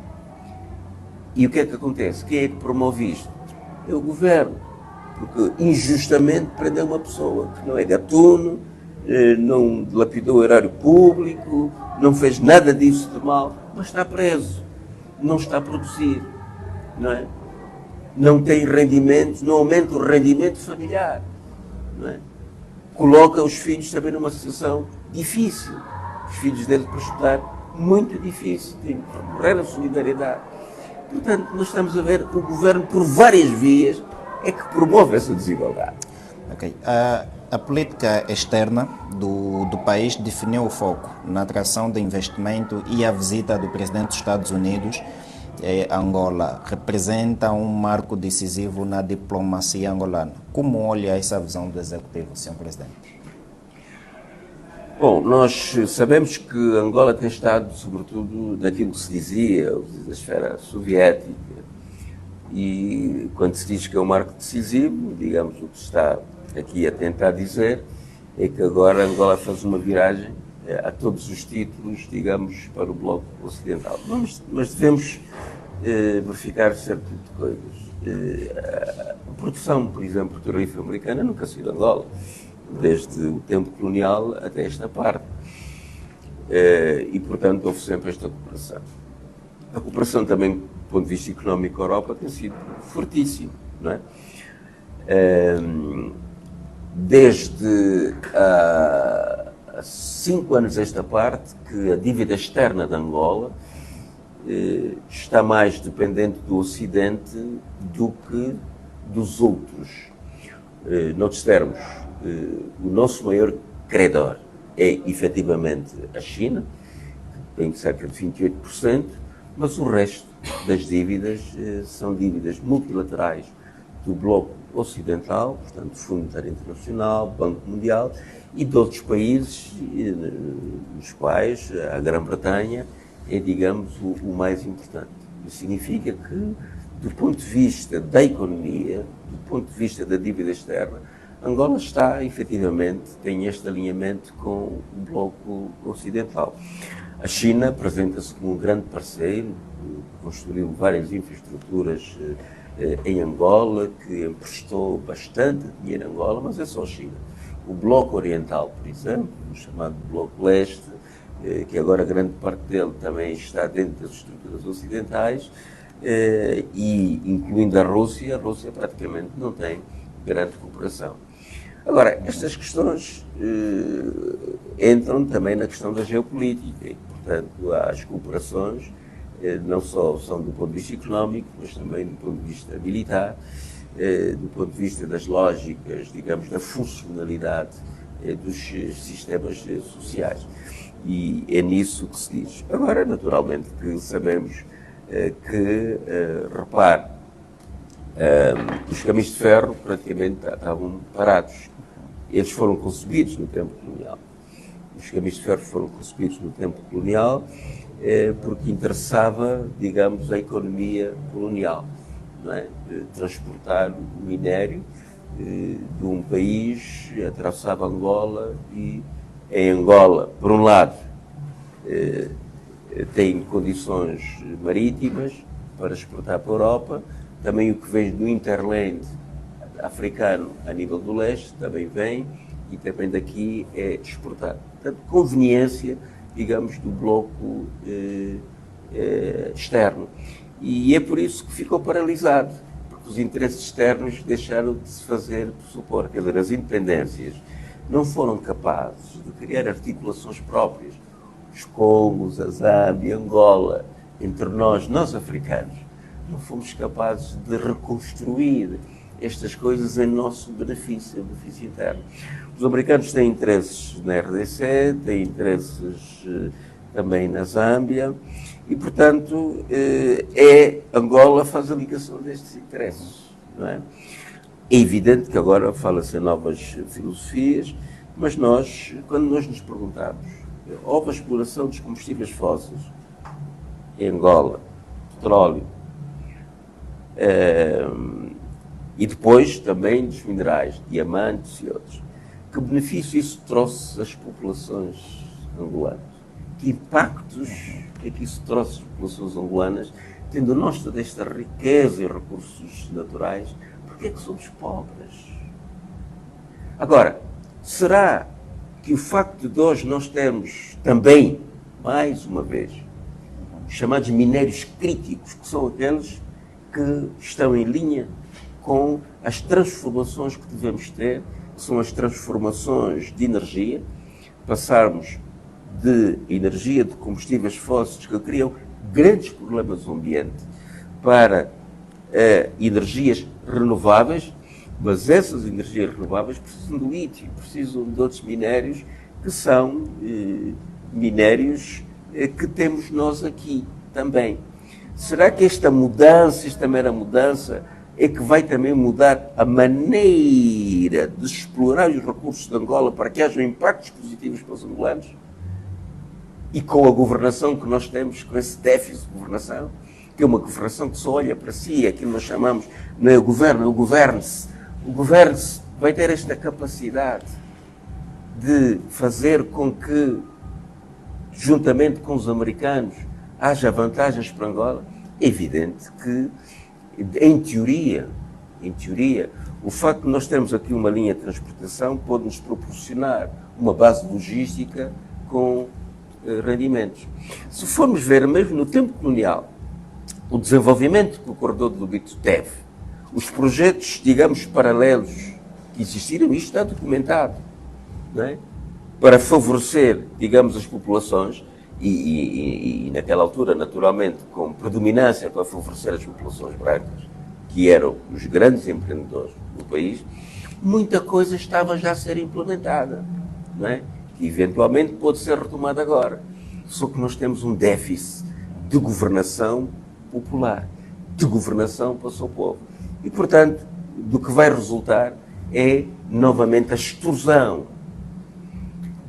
E o que é que acontece? Quem é que promove isto? É o governo. Porque injustamente prendeu uma pessoa que não é gatuno, não dilapidou o erário público, não fez nada disso de mal, mas está preso, não está a produzir, não é? Não tem rendimentos, não aumenta o rendimento familiar, não é? Coloca os filhos também numa situação difícil, os filhos dele para estudar, muito difícil, tem que morrer a solidariedade. Portanto, nós estamos a ver o governo, por várias vias, é que promove essa desigualdade. Okay. A política externa do país definiu o foco na atração de investimento e a visita do presidente dos Estados Unidos a Angola representa um marco decisivo na diplomacia angolana. Como olha essa visão do Executivo, Sr. Presidente? Bom, nós sabemos que Angola tem estado, sobretudo, naquilo que se dizia, da esfera soviética, e quando se diz que é um marco decisivo, digamos, o que se está aqui a tentar dizer é que agora Angola faz uma viragem a todos os títulos, digamos, para o bloco ocidental. Mas devemos verificar certo tipo de coisas. A produção, por exemplo, petrolífera americana nunca saiu de Angola, desde o tempo colonial até esta parte. E, portanto, houve sempre esta cooperação. A cooperação também, do ponto de vista económico, com a Europa tem sido fortíssima, não é? Desde há 5 anos esta parte, que a dívida externa de Angola está mais dependente do Ocidente do que dos outros. Noutros termos, o nosso maior credor é, efetivamente, a China, que tem cerca de 28%, mas o resto das dívidas são dívidas multilaterais do bloco ocidental, portanto, Fundo Monetário Internacional, Banco Mundial, e de outros países, nos quais a Grã-Bretanha é, digamos, o mais importante. Isso significa que, do ponto de vista da economia, do ponto de vista da dívida externa, Angola está, efetivamente, tem este alinhamento com o bloco ocidental. A China apresenta-se como um grande parceiro, construiu várias infraestruturas em Angola, que emprestou bastante dinheiro a Angola, mas é só a China. O Bloco Oriental, por exemplo, o chamado Bloco Leste, que agora grande parte dele também está dentro das estruturas ocidentais, e incluindo a Rússia praticamente não tem grande cooperação. Agora, estas questões entram também na questão da geopolítica e, portanto, as cooperações não só são do ponto de vista económico, mas também do ponto de vista militar, do ponto de vista das lógicas, digamos, da funcionalidade dos sistemas sociais. E é nisso que se diz. Agora, naturalmente, que sabemos repare, os caminhos de ferro praticamente estavam parados. Eles foram concebidos no tempo colonial. Os caminhos de ferro foram concebidos no tempo colonial porque interessava, digamos, a economia colonial, não é? Transportar o minério de um país, atravessava Angola e em Angola, por um lado, tem condições marítimas para exportar para a Europa, também o que vem do Interland africano a nível do leste também vem e também daqui é exportado. Portanto, conveniência digamos, do bloco externo. E é por isso que ficou paralisado, porque os interesses externos deixaram de se fazer supor. Quer dizer, as independências não foram capazes de criar articulações próprias. Os Congos, a Zâmbia, Angola, entre nós africanos, não fomos capazes de reconstruir estas coisas em nosso benefício interno. Os americanos têm interesses na RDC, têm interesses também na Zâmbia, e, portanto, Angola faz a ligação destes interesses. Não é? É evidente que agora fala-se em novas filosofias, mas nós, quando nós nos perguntamos, houve a exploração dos combustíveis fósseis em Angola, petróleo, e depois também dos minerais, diamantes e outros. Que benefício isso trouxe às populações angolanas? Que impactos é que isso trouxe às populações angolanas, tendo nós toda esta riqueza e recursos naturais, porque é que somos pobres? Agora, será que o facto de hoje nós termos também, mais uma vez, chamados minérios críticos, que são aqueles que estão em linha com as transformações que devemos ter, que são as transformações de energia, passarmos de energia de combustíveis fósseis que criam grandes problemas ao ambiente para energias renováveis, mas essas energias renováveis precisam de lítio, precisam de outros minérios que são minérios que temos nós aqui também. Será que esta mudança, esta mera mudança, é que vai também mudar a maneira de explorar os recursos de Angola para que hajam impactos positivos para os angolanos? E com a governação que nós temos, com esse déficit de governação, que é uma governação que só olha para si, aquilo que nós chamamos, não é o governo, é o governe-se. O governe-se vai ter esta capacidade de fazer com que, juntamente com os americanos, haja vantagens para Angola. É evidente que, em teoria, o facto de nós termos aqui uma linha de transportação pode nos proporcionar uma base logística com rendimentos. Se formos ver, mesmo no tempo colonial, o desenvolvimento que o corredor do Lobito teve, os projetos, digamos, paralelos que existiram, isto está documentado, não é? Para favorecer, digamos, as populações, e naquela altura, naturalmente, com predominância para favorecer as populações brancas, que eram os grandes empreendedores do país, muita coisa estava já a ser implementada, não é? Que eventualmente pode ser retomada agora. Só que nós temos um déficit de governação popular, de governação para o seu povo. E, portanto, do que vai resultar é, novamente, a extorsão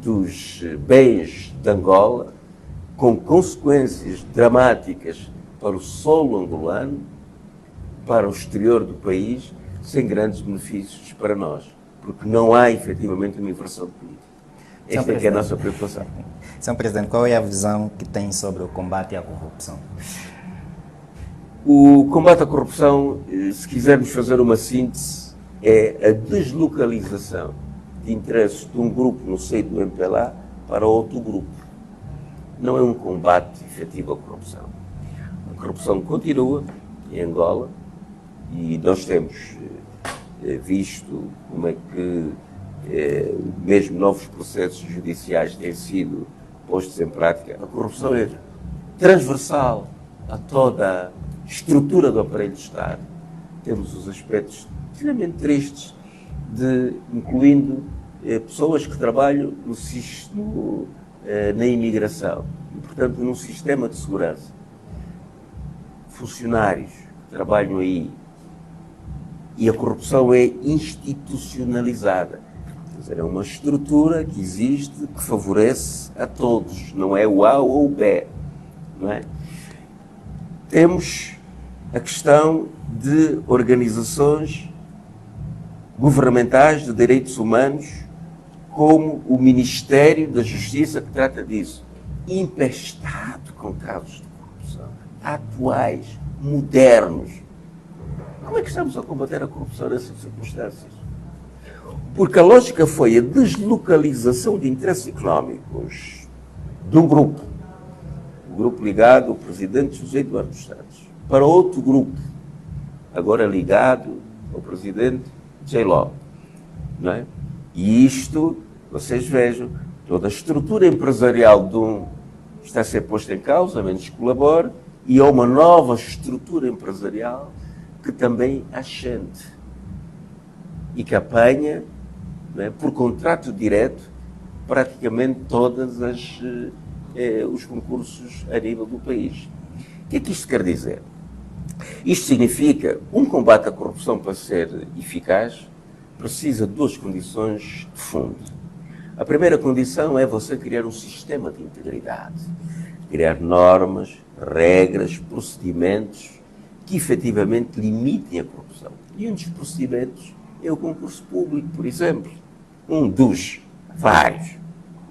dos bens de Angola, com consequências dramáticas para o solo angolano, para o exterior do país, sem grandes benefícios para nós, porque não há, efetivamente, uma inversão de política. Esta é que é a nossa preocupação. Sr. Presidente, qual é a visão que tem sobre o combate à corrupção? O combate à corrupção, se quisermos fazer uma síntese, é a deslocalização de interesses de um grupo no seio do MPLA para outro grupo. Não é um combate efetivo à corrupção. A corrupção continua em Angola e nós temos visto como é que mesmo novos processos judiciais têm sido postos em prática. A corrupção é transversal a toda a estrutura do aparelho de Estado. Temos os aspectos extremamente tristes, incluindo pessoas que trabalham na imigração e, portanto, num sistema de segurança. Funcionários que trabalham aí e a corrupção é institucionalizada. Quer dizer, é uma estrutura que existe, que favorece a todos, não é o A ou o B, não é? Temos a questão de organizações governamentais de direitos humanos, como o Ministério da Justiça, que trata disso, empestado com casos de corrupção, atuais, modernos. Como é que estamos a combater a corrupção nessas circunstâncias? Porque a lógica foi a deslocalização de interesses económicos de um grupo, o grupo ligado ao presidente José Eduardo dos Santos, para outro grupo, agora ligado ao presidente J-Lo, não é? E isto, vocês vejam, toda a estrutura empresarial de um está a ser posta em causa, a menos que colabore, e há uma nova estrutura empresarial que também ascende e que apanha, não é, por contrato direto, praticamente todos os concursos a nível do país. O que é que isto quer dizer? Isto significa um combate à corrupção, para ser eficaz, precisa de duas condições de fundo. A primeira condição é você criar um sistema de integridade, criar normas, regras, procedimentos que efetivamente limitem a corrupção. E um dos procedimentos é o concurso público, por exemplo. Um dos vários.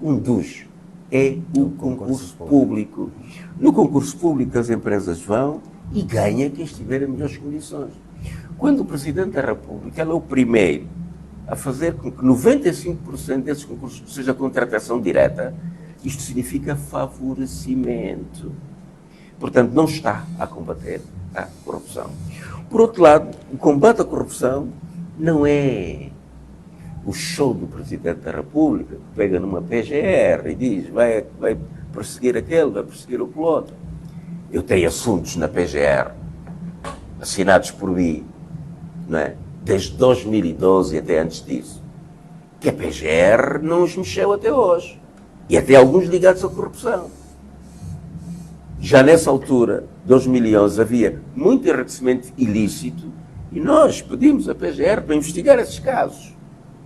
Um dos é o concurso público. No concurso público as empresas vão e ganham quem estiver em melhores condições. Quando o Presidente da República ele é o primeiro a fazer com que 95% desses concursos seja contratação direta, isto significa favorecimento. Portanto, não está a combater a corrupção. Por outro lado, o combate à corrupção não é o show do Presidente da República, que pega numa PGR e diz vai perseguir aquele, vai perseguir o outro. Eu tenho assuntos na PGR, assinados por mim, não é? Desde 2012 e até antes disso, que a PGR não os mexeu até hoje. E até alguns ligados à corrupção. Já nessa altura, 2011, havia muito enriquecimento ilícito e nós pedimos à PGR para investigar esses casos.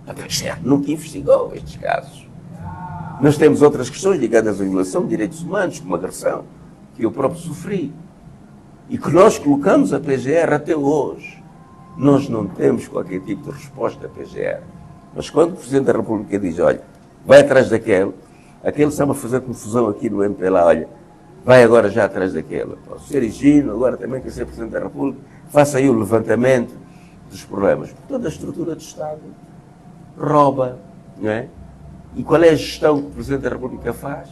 A PGR nunca investigou estes casos. Nós temos outras questões ligadas à violação de direitos humanos, como agressão, que eu próprio sofri. E que nós colocamos a PGR até hoje. Nós não temos qualquer tipo de resposta da PGR. Mas quando o Presidente da República diz, olha, vai atrás daquele, aquele está-me a fazer confusão aqui no MPLA, olha, vai agora já atrás daquele. O Sr. Higino agora também quer ser Presidente da República, faça aí o levantamento dos problemas. Toda a estrutura do Estado rouba, não é? E qual é a gestão que o Presidente da República faz?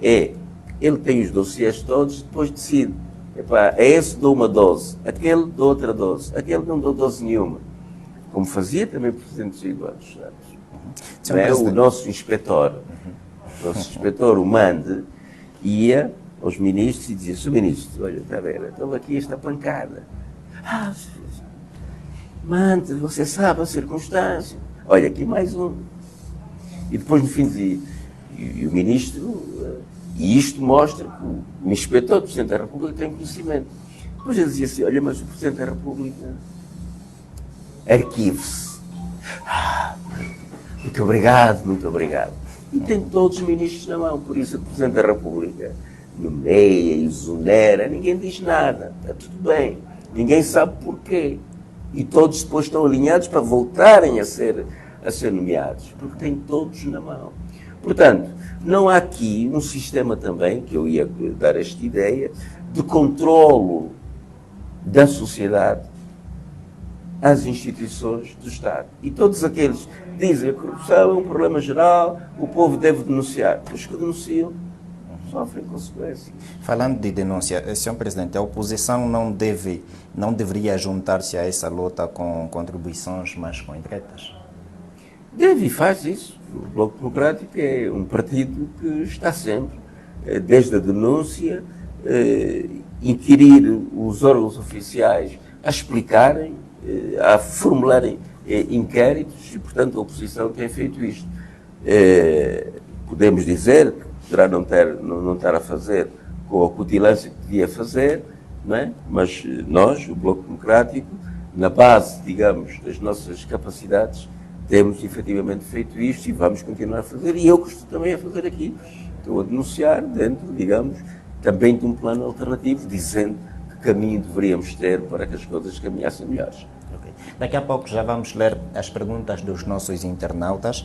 Ele tem os dossiês todos, depois decide. Epá, a esse dou uma dose, aquele dou outra dose, aquele não dou dose nenhuma. Como fazia também o Presidente Eduardo dos Santos. Não é? O nosso inspetor, o Mande, ia aos ministros e dizia, Sr. Ministro, olha, está a ver, estou aqui esta pancada. Mande, você sabe a circunstância. Olha, aqui mais um. E depois no fim dizia, e o Ministro... E isto mostra que o inspetor do Presidente da República tem conhecimento. Depois ele dizia assim, olha, mas o Presidente da República arquive-se. Muito obrigado, muito obrigado. E tem todos os ministros na mão, por isso o Presidente da República nomeia, exonera, ninguém diz nada, está tudo bem. Ninguém sabe porquê. E todos depois estão alinhados para voltarem a ser nomeados, porque têm todos na mão. Portanto, não há aqui um sistema também, que eu ia dar esta ideia, de controlo da sociedade às instituições do Estado. E todos aqueles que dizem que a corrupção é um problema geral, o povo deve denunciar. Os que denunciam sofrem consequências. Falando de denúncia, Sr. Presidente, a oposição não deveria juntar-se a essa luta com contribuições mais concretas? Deve e faz isso. O Bloco Democrático é um partido que está sempre, desde a denúncia, inquirir os órgãos oficiais a explicarem, a formularem inquéritos e, portanto, a oposição tem feito isto. Podemos dizer que poderá não estar a fazer com a cutilância que devia fazer, não é? Mas nós, o Bloco Democrático, na base, digamos, das nossas capacidades, temos efetivamente feito isto e vamos continuar a fazer. E eu que estou também a fazer aqui. Estou a denunciar dentro, digamos, também de um plano alternativo, dizendo que caminho deveríamos ter para que as coisas caminhassem melhores. Okay. Daqui a pouco já vamos ler as perguntas dos nossos internautas.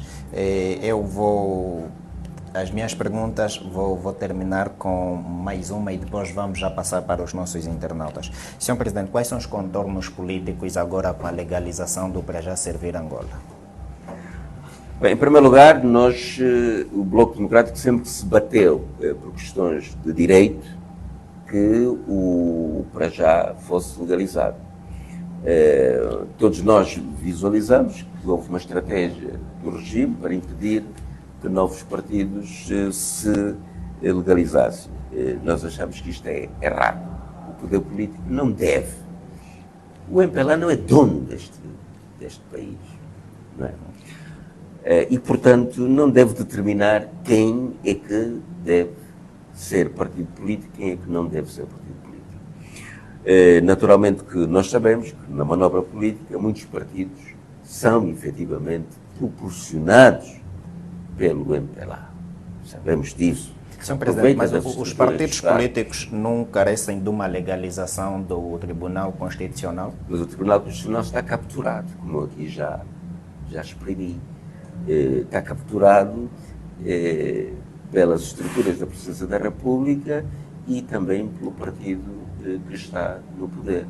As minhas perguntas vou terminar com mais uma e depois vamos já passar para os nossos internautas. Sr. Presidente, quais são os contornos políticos agora com a legalização do para já servir Angola? Bem, em primeiro lugar, o Bloco Democrático sempre se bateu por questões de direito que para já fosse legalizado. Todos nós visualizamos que houve uma estratégia do regime para impedir que novos partidos se legalizassem. Nós achamos que isto é errado. O poder político não deve. O MPLA não é dono deste país. Não é? E, portanto, não deve determinar quem é que deve ser partido político e quem é que não deve ser partido político. Naturalmente que nós sabemos que na manobra política muitos partidos são efetivamente proporcionados pelo MPLA. Sabemos disso. Sr. Presidente, mas os partidos políticos não carecem de uma legalização do Tribunal Constitucional? Mas o Tribunal Constitucional está capturado, como eu aqui já exprimi. Está capturado pelas estruturas da Presidência da República e também pelo partido que está no poder.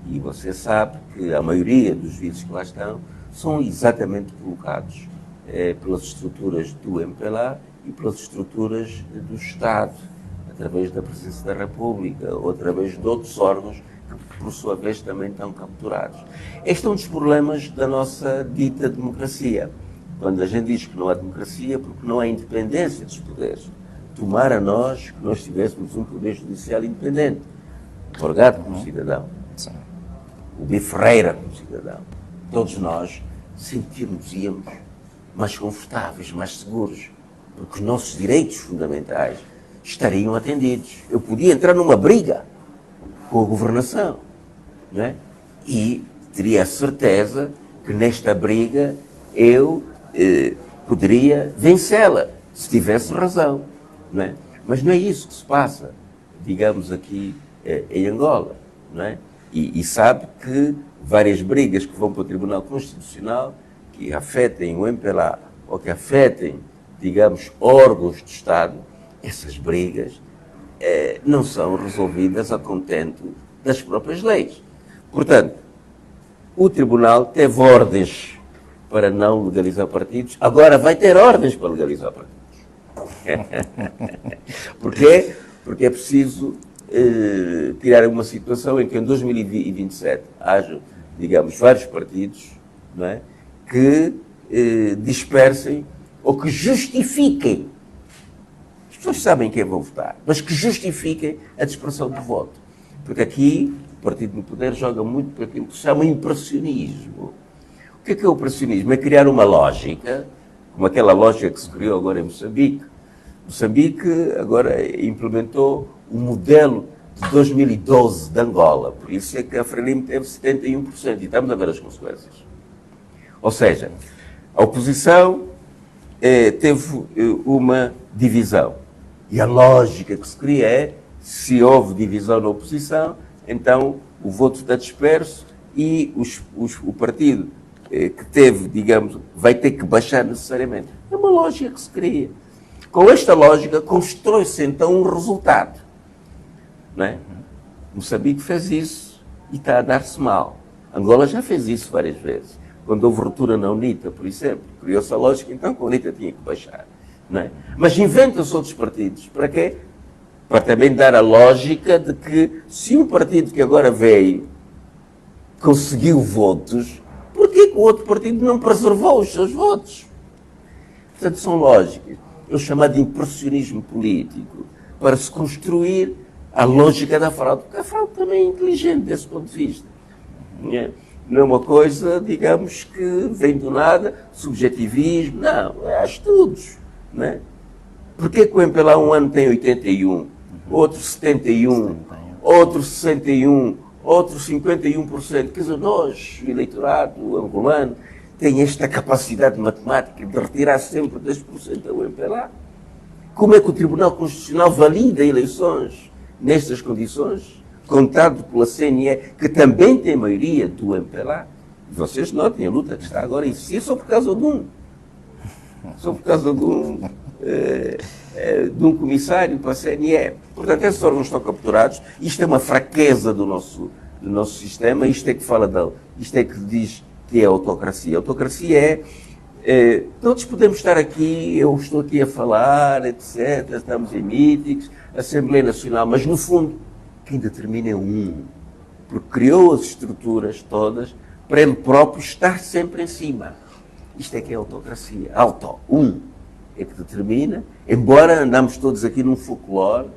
E você sabe que a maioria dos vícios que lá estão são exatamente colocados pelas estruturas do MPLA e pelas estruturas do Estado, através da Presidência da República ou através de outros órgãos que, por sua vez, também estão capturados. Este é um dos problemas da nossa dita democracia. Quando a gente diz que não há democracia, porque não há independência dos poderes. Tomara nós que nós tivéssemos um poder judicial independente, otorgado como cidadão, o B. Ferreira como cidadão. Todos nós sentirmos-íamos mais confortáveis, mais seguros, porque os nossos direitos fundamentais estariam atendidos. Eu podia entrar numa briga com a governação, não é? E teria a certeza que nesta briga eu poderia vencê-la, se tivesse razão, não é? Mas não é isso que se passa, digamos, aqui em Angola, não é? E sabe que várias brigas que vão para o Tribunal Constitucional, que afetem o MPLA ou que afetem, digamos, órgãos de Estado, essas brigas não são resolvidas a contento das próprias leis. Portanto, o Tribunal teve ordens para não legalizar partidos, agora vai ter ordens para legalizar partidos. Porquê? Porque é preciso tirar uma situação em que em 2027 haja, digamos, vários partidos, não é, que dispersem ou que justifiquem, as pessoas sabem quem vão votar, mas que justifiquem a dispersão do voto. Porque aqui o Partido no Poder joga muito para aquilo que se chama impressionismo. O que é o impressionismo? É criar uma lógica, como aquela lógica que se criou agora em Moçambique. Moçambique agora implementou o modelo de 2012 de Angola, por isso é que a Frelimo teve 71%, e estamos a ver as consequências. Ou seja, a oposição teve uma divisão. E a lógica que se cria é, se houve divisão na oposição, então o voto está disperso e o partido que teve, digamos, vai ter que baixar necessariamente. É uma lógica que se cria. Com esta lógica, constrói-se então um resultado. Não é? Moçambique fez isso e está a dar-se mal. Angola já fez isso várias vezes. Quando houve ruptura na UNITA, por exemplo, criou-se a lógica então que a UNITA tinha que baixar. Não é? Mas inventam-se outros partidos. Para quê? Para também dar a lógica de que se um partido que agora veio conseguiu votos, por que o outro partido não preservou os seus votos? Portanto, são lógicas. Eu chamo de impressionismo político para se construir a lógica da fraude, porque a fraude também é inteligente desse ponto de vista. Não é uma coisa, digamos, que vem do nada, subjetivismo, não, há estudos. Não é? Porquê que o MPLA um ano tem 81, outro 71, outro 61, outro 51%? Quer dizer, nós, o eleitorado angolano, tem esta capacidade matemática de retirar sempre 10% ao MPLA. Como é que o Tribunal Constitucional valida eleições nestas condições, contado pela CNE, que também tem maioria do MPLA? Vocês notem a luta que está agora em si, só por causa de um. Só por causa de um comissário para a CNE. Portanto, esses órgãos estão capturados. Isto é uma fraqueza do nosso sistema. Isto é que diz que é autocracia. A autocracia Todos podemos estar aqui, eu estou aqui a falar, etc. Estamos em mítines, Assembleia Nacional, mas no fundo, quem determina é um. Porque criou as estruturas todas para ele próprio estar sempre em cima. Isto é que é autocracia. É que determina, embora andamos todos aqui num folclore,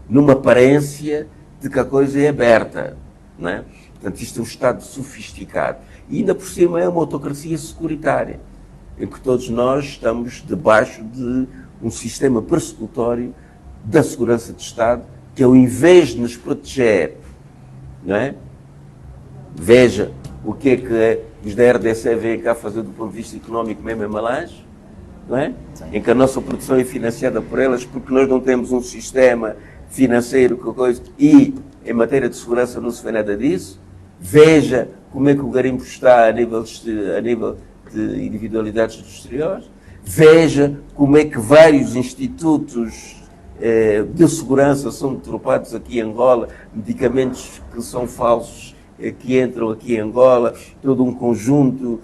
numa aparência de que a coisa é aberta. Não é? Portanto, isto é um Estado sofisticado. E ainda por cima é uma autocracia securitária, em que todos nós estamos debaixo de um sistema persecutório da segurança de Estado, que ao invés de nos proteger, não é? Veja o que é que os da RDC vêm cá fazer do ponto de vista económico mesmo em Malange, não é? Em que a nossa produção é financiada por elas, porque nós não temos um sistema financeiro e em matéria de segurança não se vê nada disso. Veja como é que o garimpo está a nível de individualidades dos exteriores. Veja como é que vários institutos de segurança são deturpados aqui em Angola, medicamentos que são falsos que entram aqui em Angola, todo um conjunto,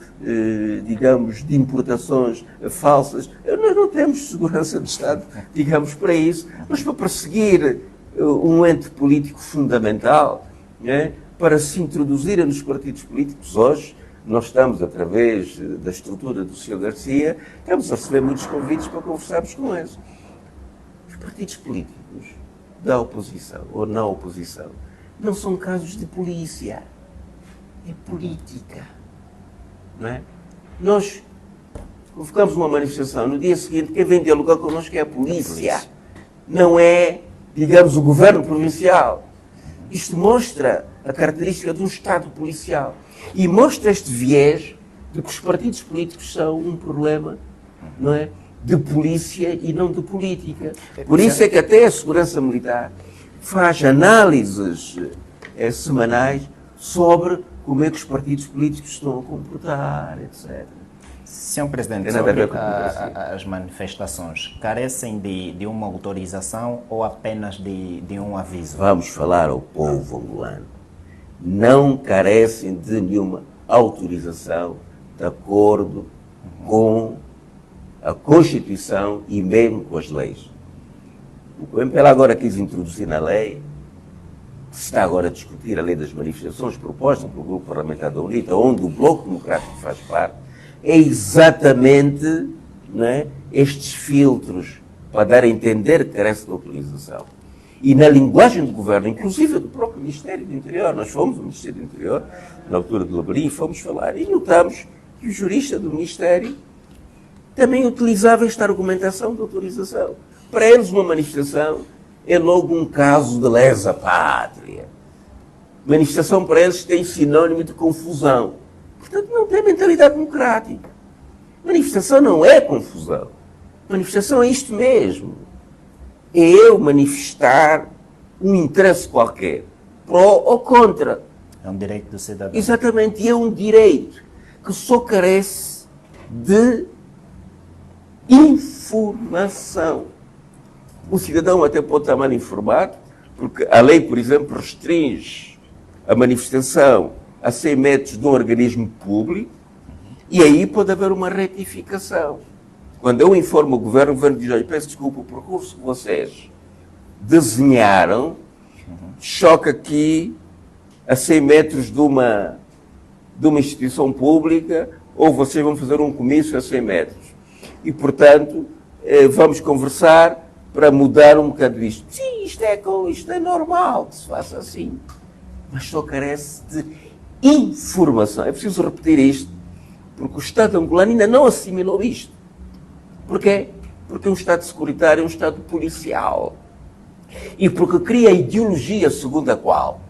digamos, de importações falsas. Nós não temos segurança de Estado, digamos, para isso, mas para perseguir um ente político fundamental, né, para se introduzirem nos partidos políticos. Hoje, nós estamos, através da estrutura do Sr. Garcia, estamos a receber muitos convites para conversarmos com eles. Os partidos políticos da oposição ou na oposição não são casos de polícia, é política, não é? Nós convocamos uma manifestação, no dia seguinte quem vem dialogar connosco é a polícia, não é, digamos, o governo provincial. Isto mostra a característica de um Estado policial e mostra este viés de que os partidos políticos são um problema, não é, de polícia e não de política. Por isso é que até a segurança militar faz análises semanais sobre como é que os partidos políticos estão a comportar, etc. Sr. Presidente, sobre as manifestações, carecem de uma autorização ou apenas de um aviso? Vamos falar ao povo angolano. Não carecem de nenhuma autorização de acordo com a Constituição e mesmo com as leis. O que o MPLA agora quis introduzir na lei, que se está agora a discutir a lei das manifestações proposta pelo Grupo Parlamentar da UNITA, onde o Bloco Democrático faz parte, é exatamente, não é, estes filtros para dar a entender que carece de autorização. E na linguagem do governo, inclusive do próprio Ministério do Interior, nós fomos ao Ministério do Interior, na altura do Labarim, fomos falar e notamos que o jurista do Ministério também utilizava esta argumentação de autorização. Para eles, uma manifestação é logo um caso de lesa pátria. Manifestação para eles tem sinónimo de confusão. Portanto, não tem mentalidade democrática. Manifestação não é confusão. Manifestação é isto mesmo. É eu manifestar um interesse qualquer, pró ou contra. É um direito do cidadão. Exatamente, e é um direito que só carece de informação. O cidadão até pode estar mal informado, porque a lei, por exemplo, restringe a manifestação a 100 metros de um organismo público, e aí pode haver uma retificação. Quando eu informo o governo diz, olha, peço desculpa, o percurso que vocês desenharam choca aqui a 100 metros de uma instituição pública, ou vocês vão fazer um comício a 100 metros. E, portanto, vamos conversar para mudar um bocado isto. Sim, isto é normal que se faça assim. Mas só carece de informação. É preciso repetir isto, porque o Estado angolano ainda não assimilou isto. Porquê? Porque um Estado securitário é um Estado policial. E porque cria a ideologia segundo a qual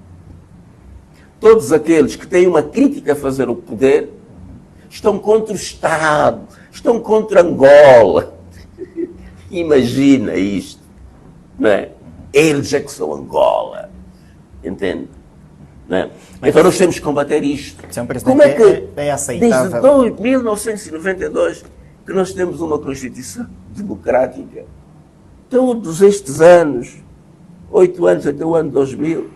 todos aqueles que têm uma crítica a fazer ao poder estão contra o Estado, estão contra Angola. Imagina isto, não é? Eles é que são Angola, entende? Não é? Então nós temos que combater isto. Como é que é aceitável? Desde 1992 que nós temos uma Constituição democrática, todos estes anos, 8 anos até o ano 2000,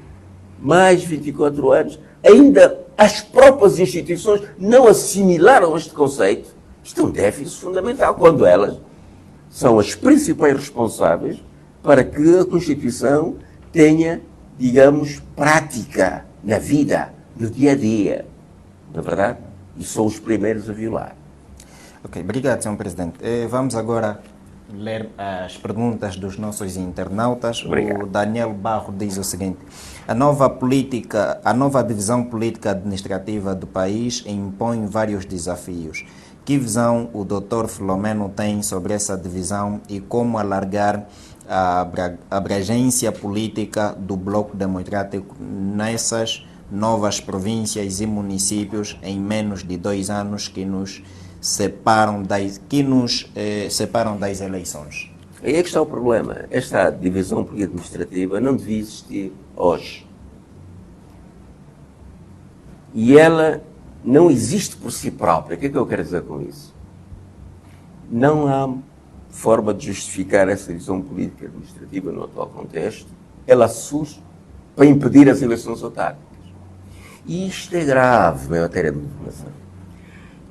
mais 24 anos, ainda as próprias instituições não assimilaram este conceito Isto é um déficit fundamental, quando elas são as principais responsáveis para que a Constituição tenha, digamos, prática na vida, no dia a dia. Não é verdade? E são os primeiros a violar. Ok, obrigado, Sr. Presidente. Vamos agora ler as perguntas dos nossos internautas. Obrigado. O Daniel Barro diz o seguinte: a nova divisão política administrativa do país impõe vários desafios. Que visão o Dr. Filomeno tem sobre essa divisão e como alargar a abrangência política do Bloco Democrático nessas novas províncias e municípios em menos de 2 anos que nos separam das eleições? Aí é que está o problema. Esta divisão política administrativa não devia existir hoje. E ela não existe por si própria. O que é que eu quero dizer com isso? Não há forma de justificar essa divisão política administrativa no atual contexto. Ela surge para impedir as eleições autárquicas. E isto é grave na matéria de governação.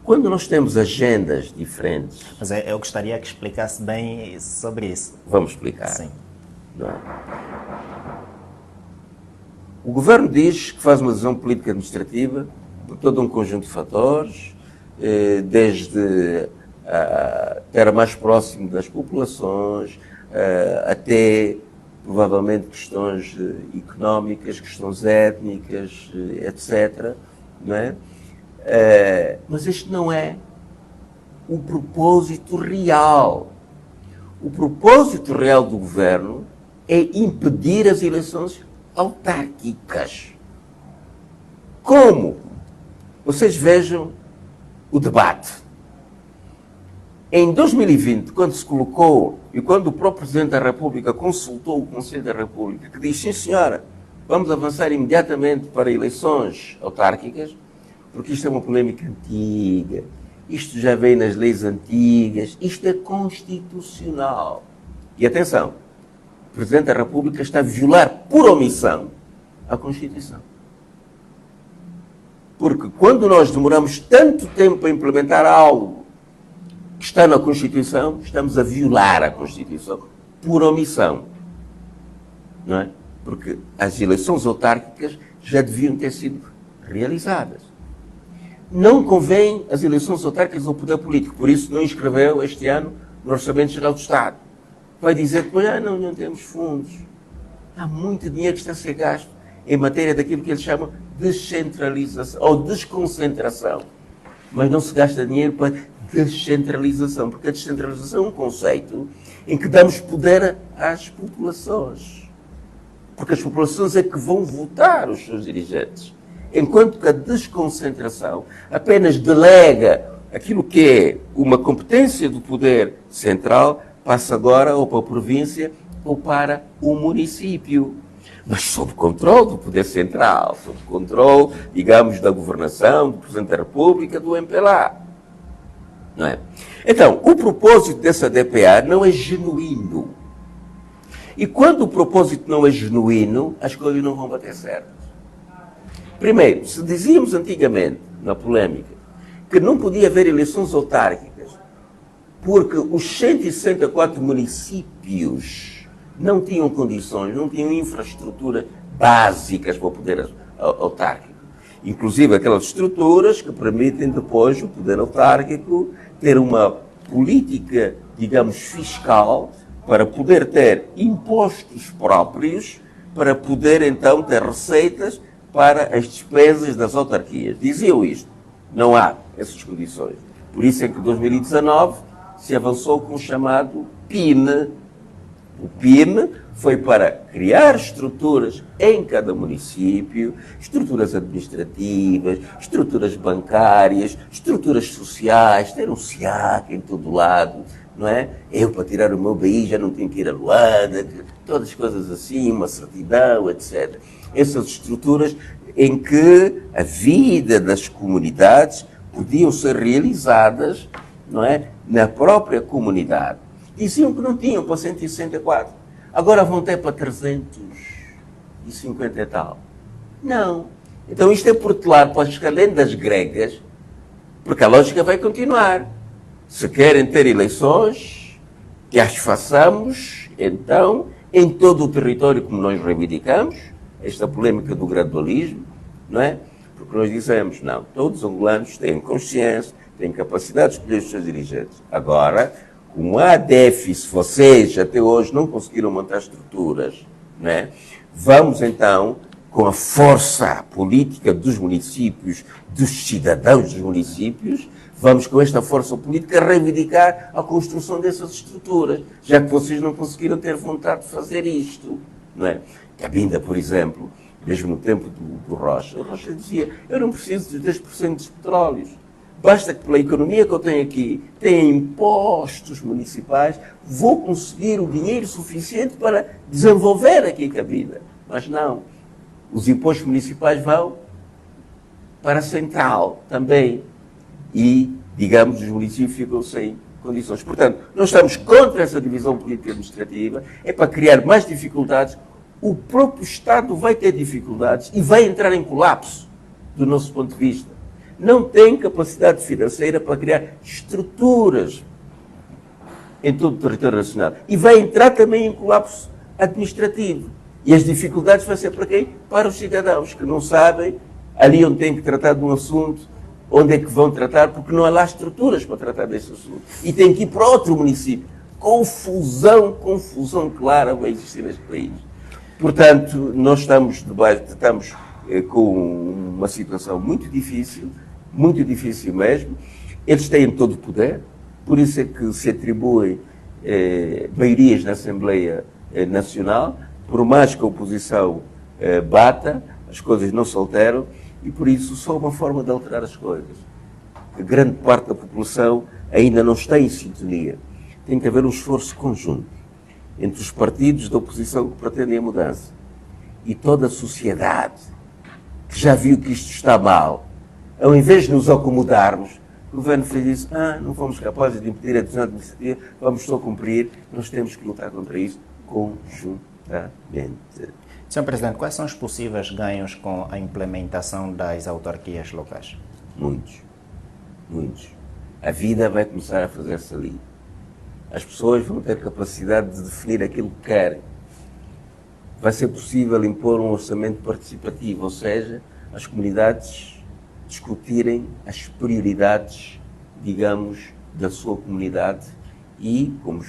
Quando nós temos agendas diferentes... Mas eu gostaria que explicasse bem sobre isso. Vamos explicar. Sim. Não é? O governo diz que faz uma decisão política administrativa por todo um conjunto de fatores, desde estar mais próximo das populações, até provavelmente questões económicas, questões étnicas, etc. Não é? Mas este não é o propósito real. O propósito real do governo é impedir as eleições autárquicas. Como? Vocês vejam o debate. Em 2020, quando se colocou e quando o próprio Presidente da República consultou o Conselho da República, que diz, sim senhora, vamos avançar imediatamente para eleições autárquicas, porque isto é uma polémica antiga, isto já vem nas leis antigas, isto é constitucional. E atenção, o Presidente da República está a violar por omissão a Constituição. Porque quando nós demoramos tanto tempo a implementar algo que está na Constituição, estamos a violar a Constituição por omissão. Não é? Porque as eleições autárquicas já deviam ter sido realizadas. Não convém as eleições autárquicas ao poder político, por isso não inscreveu este ano no Orçamento Geral do Estado. Vai dizer depois, não temos fundos. Há muito dinheiro que está a ser gasto em matéria daquilo que eles chamam de descentralização ou desconcentração. Mas não se gasta dinheiro para descentralização, porque a descentralização é um conceito em que damos poder às populações. Porque as populações é que vão votar os seus dirigentes. Enquanto que a desconcentração apenas delega aquilo que é uma competência do poder central, passa agora ou para a província ou para o município. Mas sob controle do poder central, sob controle, digamos, da governação, do Presidente da República, do MPLA. Não é? Então, o propósito dessa DPA não é genuíno. E quando o propósito não é genuíno, as coisas não vão bater certo. Primeiro, se dizíamos antigamente, na polémica, que não podia haver eleições autárquicas porque os 164 municípios não tinham condições, não tinham infraestrutura básicas para o poder autárquico. Inclusive aquelas estruturas que permitem depois o poder autárquico ter uma política, digamos, fiscal para poder ter impostos próprios, para poder então ter receitas para as despesas das autarquias. Diziam isto. Não há essas condições. Por isso é que em 2019 se avançou com o chamado PIN. O PIN foi para criar estruturas em cada município, estruturas administrativas, estruturas bancárias, estruturas sociais, ter um SIAC em todo lado, não é? Eu, para tirar o meu BI, já não tenho que ir a Luanda, todas as coisas assim, uma certidão, etc. Essas estruturas em que a vida das comunidades podiam ser realizadas, não é? Na própria comunidade. Diziam que não tinham para 164. Agora vão ter para 350 e tal. Não. Então isto é protelar para as calendas gregas, porque a lógica vai continuar. Se querem ter eleições, que as façamos, então, em todo o território como nós reivindicamos, esta polêmica do gradualismo, não é? Porque nós dizemos, não, todos os angolanos têm consciência, têm capacidade de escolher os seus dirigentes. Agora, como há déficit, vocês até hoje não conseguiram montar estruturas, não é? Vamos então, com a força política dos municípios, dos cidadãos dos municípios, vamos com esta força política reivindicar a construção dessas estruturas, já que vocês não conseguiram ter vontade de fazer isto, não é? Cabinda, por exemplo, mesmo no tempo do Rocha, o Rocha dizia, eu não preciso dos 10% dos petróleos, basta que pela economia que eu tenho aqui, tenha impostos municipais, vou conseguir o dinheiro suficiente para desenvolver aqui Cabinda. Mas não, os impostos municipais vão para a central também e, digamos, os municípios ficam sem condições. Portanto, nós estamos contra essa divisão política administrativa, é para criar mais dificuldades. O próprio Estado vai ter dificuldades e vai entrar em colapso, do nosso ponto de vista. Não tem capacidade financeira para criar estruturas em todo o território nacional. E vai entrar também em colapso administrativo. E as dificuldades vão ser para quem? Para os cidadãos, que não sabem ali onde têm que tratar de um assunto, onde é que vão tratar, porque não há lá estruturas para tratar desse assunto. E têm que ir para outro município. Confusão clara vai existir neste país. Portanto, nós estamos com uma situação muito difícil mesmo. Eles têm todo o poder, por isso é que se atribuem maiorias na Assembleia Nacional, por mais que a oposição bata, as coisas não se alteram, e por isso só uma forma de alterar as coisas. A grande parte da população ainda não está em sintonia. Tem que haver um esforço conjunto entre os partidos da oposição que pretendem a mudança e toda a sociedade que já viu que isto está mal. Ao invés de nos acomodarmos, o governo fez isso, não fomos capazes de impedir a decisão administrativa, vamos só cumprir, nós temos que lutar contra isso conjuntamente. Sr. Presidente, quais são os possíveis ganhos com a implementação das autarquias locais? Muitos. A vida vai começar a fazer-se ali. As pessoas vão ter capacidade de definir aquilo que querem. Vai ser possível impor um orçamento participativo, ou seja, as comunidades discutirem as prioridades, digamos, da sua comunidade e, como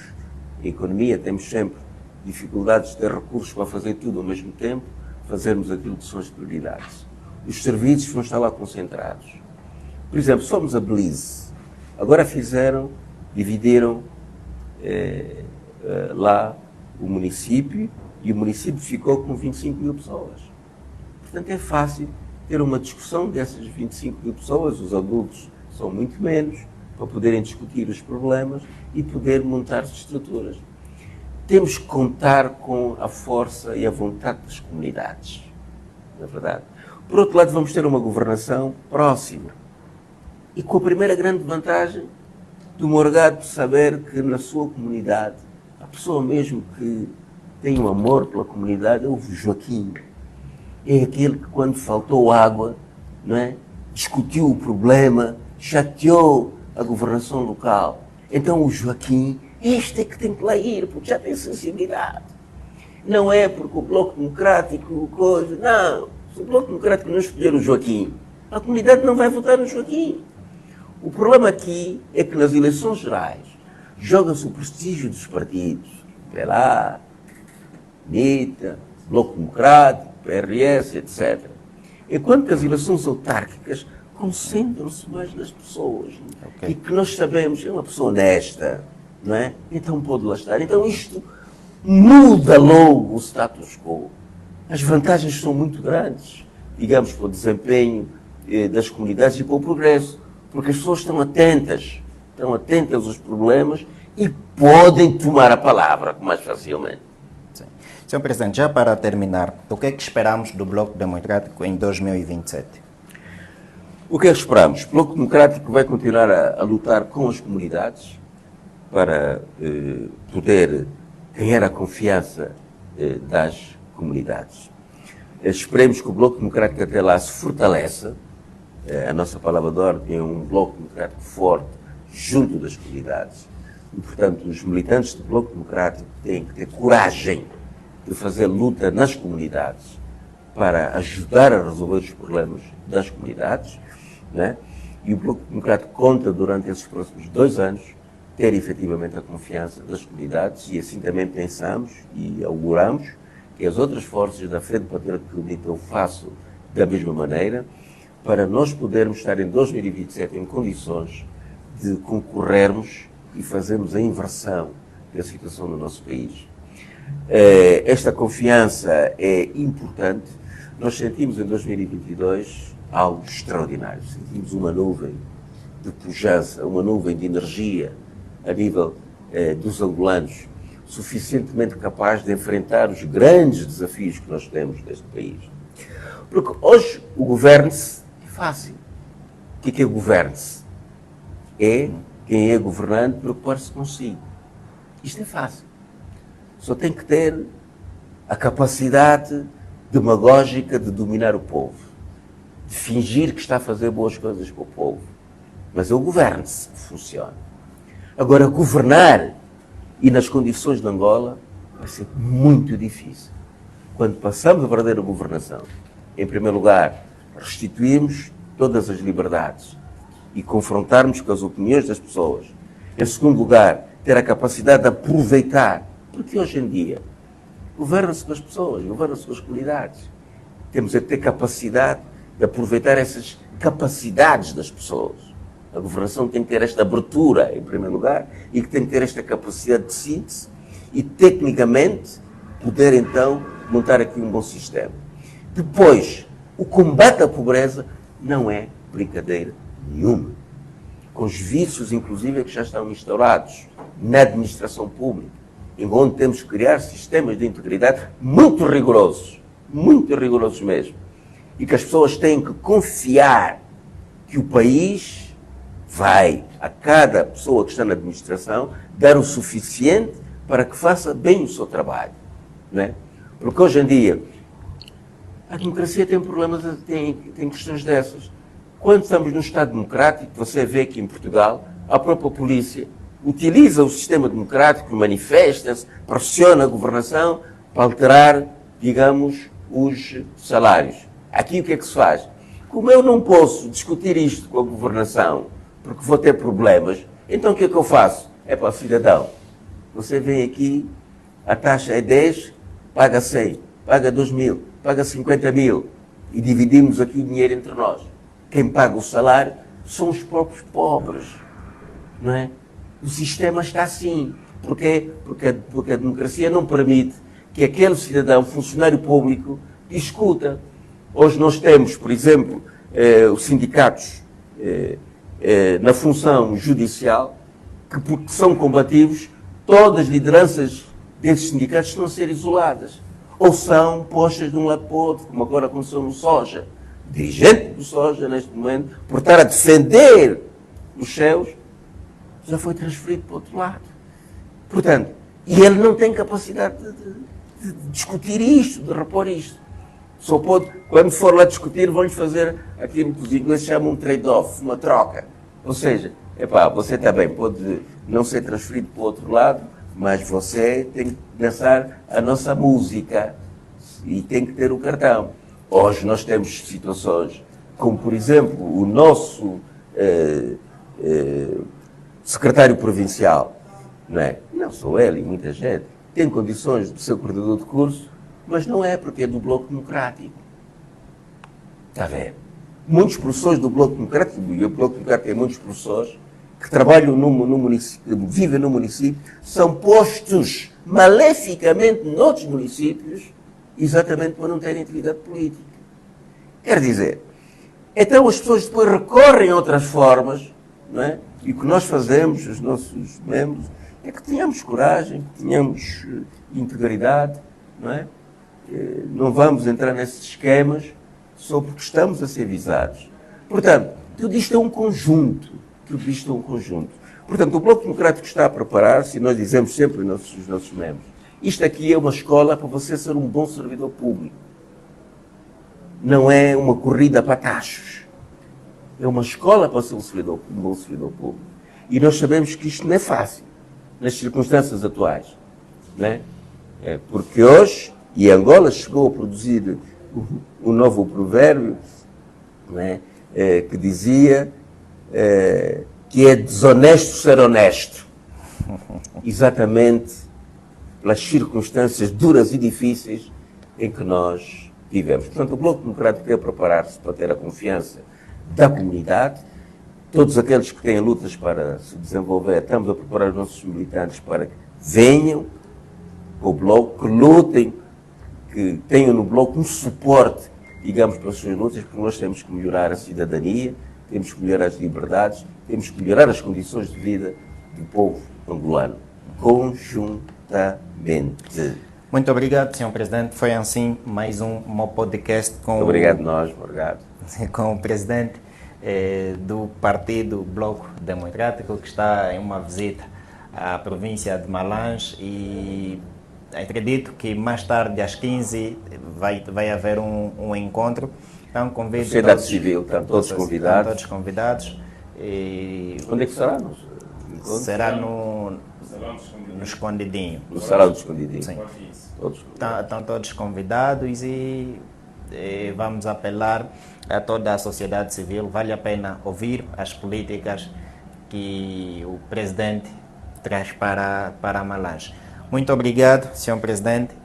em economia temos sempre dificuldades de ter recursos para fazer tudo ao mesmo tempo, fazermos aquilo que são as prioridades. Os serviços vão estar lá concentrados. Por exemplo, somos a Belize. Agora dividiram lá o município e o município ficou com 25 mil pessoas. Portanto, é fácil ter uma discussão dessas 25 mil pessoas, os adultos são muito menos, para poderem discutir os problemas e poder montar estruturas. Temos que contar com a força e a vontade das comunidades, na verdade. Por outro lado, vamos ter uma governação próxima e com a primeira grande vantagem do Morgado saber que na sua comunidade, a pessoa mesmo que tem um amor pela comunidade é o Joaquim. É aquele que quando faltou água, não é? Discutiu o problema, chateou a governação local. Então o Joaquim, este é que tem que lá ir, porque já tem sensibilidade. Não é porque o Bloco Democrático, coisa, não. Se o Bloco Democrático não escolher o Joaquim, a comunidade não vai votar no Joaquim. O problema aqui é que nas eleições gerais joga-se o prestígio dos partidos. PLA, NITA, Bloco Democrático, PRS, etc. Enquanto que as eleições autárquicas concentram-se mais nas pessoas. Okay. E que nós sabemos, é uma pessoa honesta, não é? Então pode lá estar. Então isto muda logo o status quo. As vantagens são muito grandes, digamos, para o desempenho das comunidades e para o progresso. Porque as pessoas estão atentas aos problemas e podem tomar a palavra mais facilmente. Sim. Sr. Presidente, já para terminar, o que é que esperamos do Bloco Democrático em 2027? O que é que esperamos? O Bloco Democrático vai continuar a lutar com as comunidades para poder ganhar a confiança das comunidades. Esperemos que o Bloco Democrático até lá se fortaleça. A nossa palavra de ordem é um Bloco Democrático forte, junto das comunidades. E, portanto, os militantes do Bloco Democrático têm que ter coragem de fazer luta nas comunidades para ajudar a resolver os problemas das comunidades, né? E o Bloco Democrático conta, durante esses próximos 2 anos, ter efetivamente a confiança das comunidades, e assim também pensamos e auguramos que as outras forças da Frente Patriótica Unida o façam da mesma maneira, para nós podermos estar em 2027 em condições de concorrermos e fazermos a inversão da situação no nosso país. Esta confiança é importante. Nós sentimos em 2022 algo extraordinário. Sentimos uma nuvem de pujança, uma nuvem de energia a nível dos angolanos, suficientemente capaz de enfrentar os grandes desafios que nós temos neste país. Porque hoje o governe-se é fácil. O que é governe-se? É quem é governante preocupar-se consigo. Isto é fácil. Só tem que ter a capacidade demagógica de dominar o povo, de fingir que está a fazer boas coisas para o povo. Mas o governe-se funciona. Agora, governar, e nas condições de Angola, vai ser muito difícil. Quando passamos a verdadeira governação, em primeiro lugar, restituirmos todas as liberdades e confrontarmos com as opiniões das pessoas. Em segundo lugar, ter a capacidade de aproveitar, porque hoje em dia governa-se com as pessoas, governa-se com as comunidades. Temos é que ter capacidade de aproveitar essas capacidades das pessoas. A governação tem que ter esta abertura, em primeiro lugar, e que tem que ter esta capacidade de síntese e, tecnicamente, poder, então, montar aqui um bom sistema. Depois, o combate à pobreza não é brincadeira nenhuma. Com os vícios, inclusive, que já estão instaurados na administração pública, em onde temos que criar sistemas de integridade muito rigorosos mesmo, e que as pessoas têm que confiar que o país vai, a cada pessoa que está na administração, dar o suficiente para que faça bem o seu trabalho. Não é? Porque hoje em dia, a democracia tem problemas, tem questões dessas. Quando estamos num Estado democrático, você vê que em Portugal, a própria polícia utiliza o sistema democrático, manifesta-se, pressiona a governação para alterar, digamos, os salários. Aqui o que é que se faz? Como eu não posso discutir isto com a governação, porque vou ter problemas, então o que é que eu faço? É para o cidadão. Você vem aqui, a taxa é 10, paga 100, paga 2.000, paga 50.000 e dividimos aqui o dinheiro entre nós. Quem paga o salário são os próprios pobres, não é? O sistema está assim. Porquê? Porque a democracia não permite que aquele cidadão, funcionário público, discuta. Hoje nós temos, por exemplo, os sindicatos na função judicial, que porque são combativos, todas as lideranças desses sindicatos estão a ser isoladas. Ou são postas de um lado para o outro, como agora aconteceu no Soja. O dirigente do Soja, neste momento, por estar a defender os seus, já foi transferido para o outro lado. Portanto, e ele não tem capacidade de discutir isto, de repor isto. Só pode, quando for lá discutir, vão-lhe fazer aquilo que os ingleses chamam de trade-off, uma troca. Ou seja, você também pode não ser transferido para o outro lado, mas você tem que dançar a nossa música e tem que ter o cartão. Hoje nós temos situações como, por exemplo, o nosso secretário provincial, não é? Não sou ele e muita gente, tem condições de ser coordenador de curso, mas não é porque é do Bloco Democrático. Está a ver? Muitos professores do Bloco Democrático, e o Bloco Democrático tem muitos professores, que trabalham no município, que vivem no município, são postos maleficamente noutros municípios, exatamente para não terem atividade política. Quer dizer, então as pessoas depois recorrem a outras formas, não é? E o que nós fazemos, os nossos membros, é que tenhamos coragem, que tenhamos integridade, não é? Não vamos entrar nesses esquemas só porque estamos a ser visados. Portanto, tudo isto é um conjunto. Portanto, o Bloco Democrático está a preparar-se, e nós dizemos sempre aos nossos membros, isto aqui é uma escola para você ser um bom servidor público. Não é uma corrida para tachos. É uma escola para ser um bom servidor público. E nós sabemos que isto não é fácil, nas circunstâncias atuais. Não é? Porque hoje, e Angola chegou a produzir um novo provérbio, não é? Que dizia que é desonesto ser honesto. Exatamente pelas circunstâncias duras e difíceis em que nós vivemos. Portanto, o Bloco Democrático quer preparar-se para ter a confiança da comunidade. Todos aqueles que têm lutas para se desenvolver, estamos a preparar os nossos militantes para que venham ao Bloco, que lutem, que tenham no Bloco um suporte, digamos, para as suas lutas, porque nós temos que melhorar a cidadania, temos que melhorar as liberdades, temos que melhorar as condições de vida do povo angolano, conjuntamente. Muito obrigado, Sr. Presidente. Foi assim mais um meu podcast com Obrigado nós, obrigado. Com o presidente do Partido Bloco Democrático, que está em uma visita à província de Malange, e acredito que mais tarde, às 15, vai haver um encontro. Então, convido Sociedade Civil, estão todos convidados. Estão todos convidados. E onde é que será? será no Escondidinho. No Salão do Escondidinho. Sim. Todos Estão todos convidados e vamos apelar a toda a sociedade civil. Vale a pena ouvir as políticas que o presidente traz para Malange. Muito obrigado, Sr. Presidente.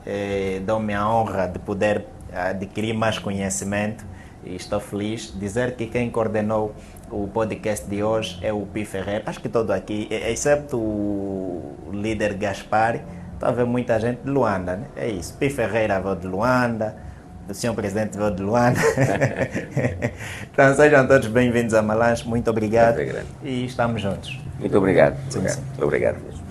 Dou-me a honra de poder adquirir mais conhecimento e estou feliz de dizer que quem coordenou o podcast de hoje é o Pi Ferreira. Acho que todo aqui, excepto o líder Gaspar, está a ver muita gente de Luanda, né? É isso. Pi Ferreira veio de Luanda, o Sr. Presidente veio de Luanda. Então sejam todos bem-vindos a Malange. Muito obrigado. E estamos juntos. Muito obrigado. Sim, sim. Obrigado mesmo.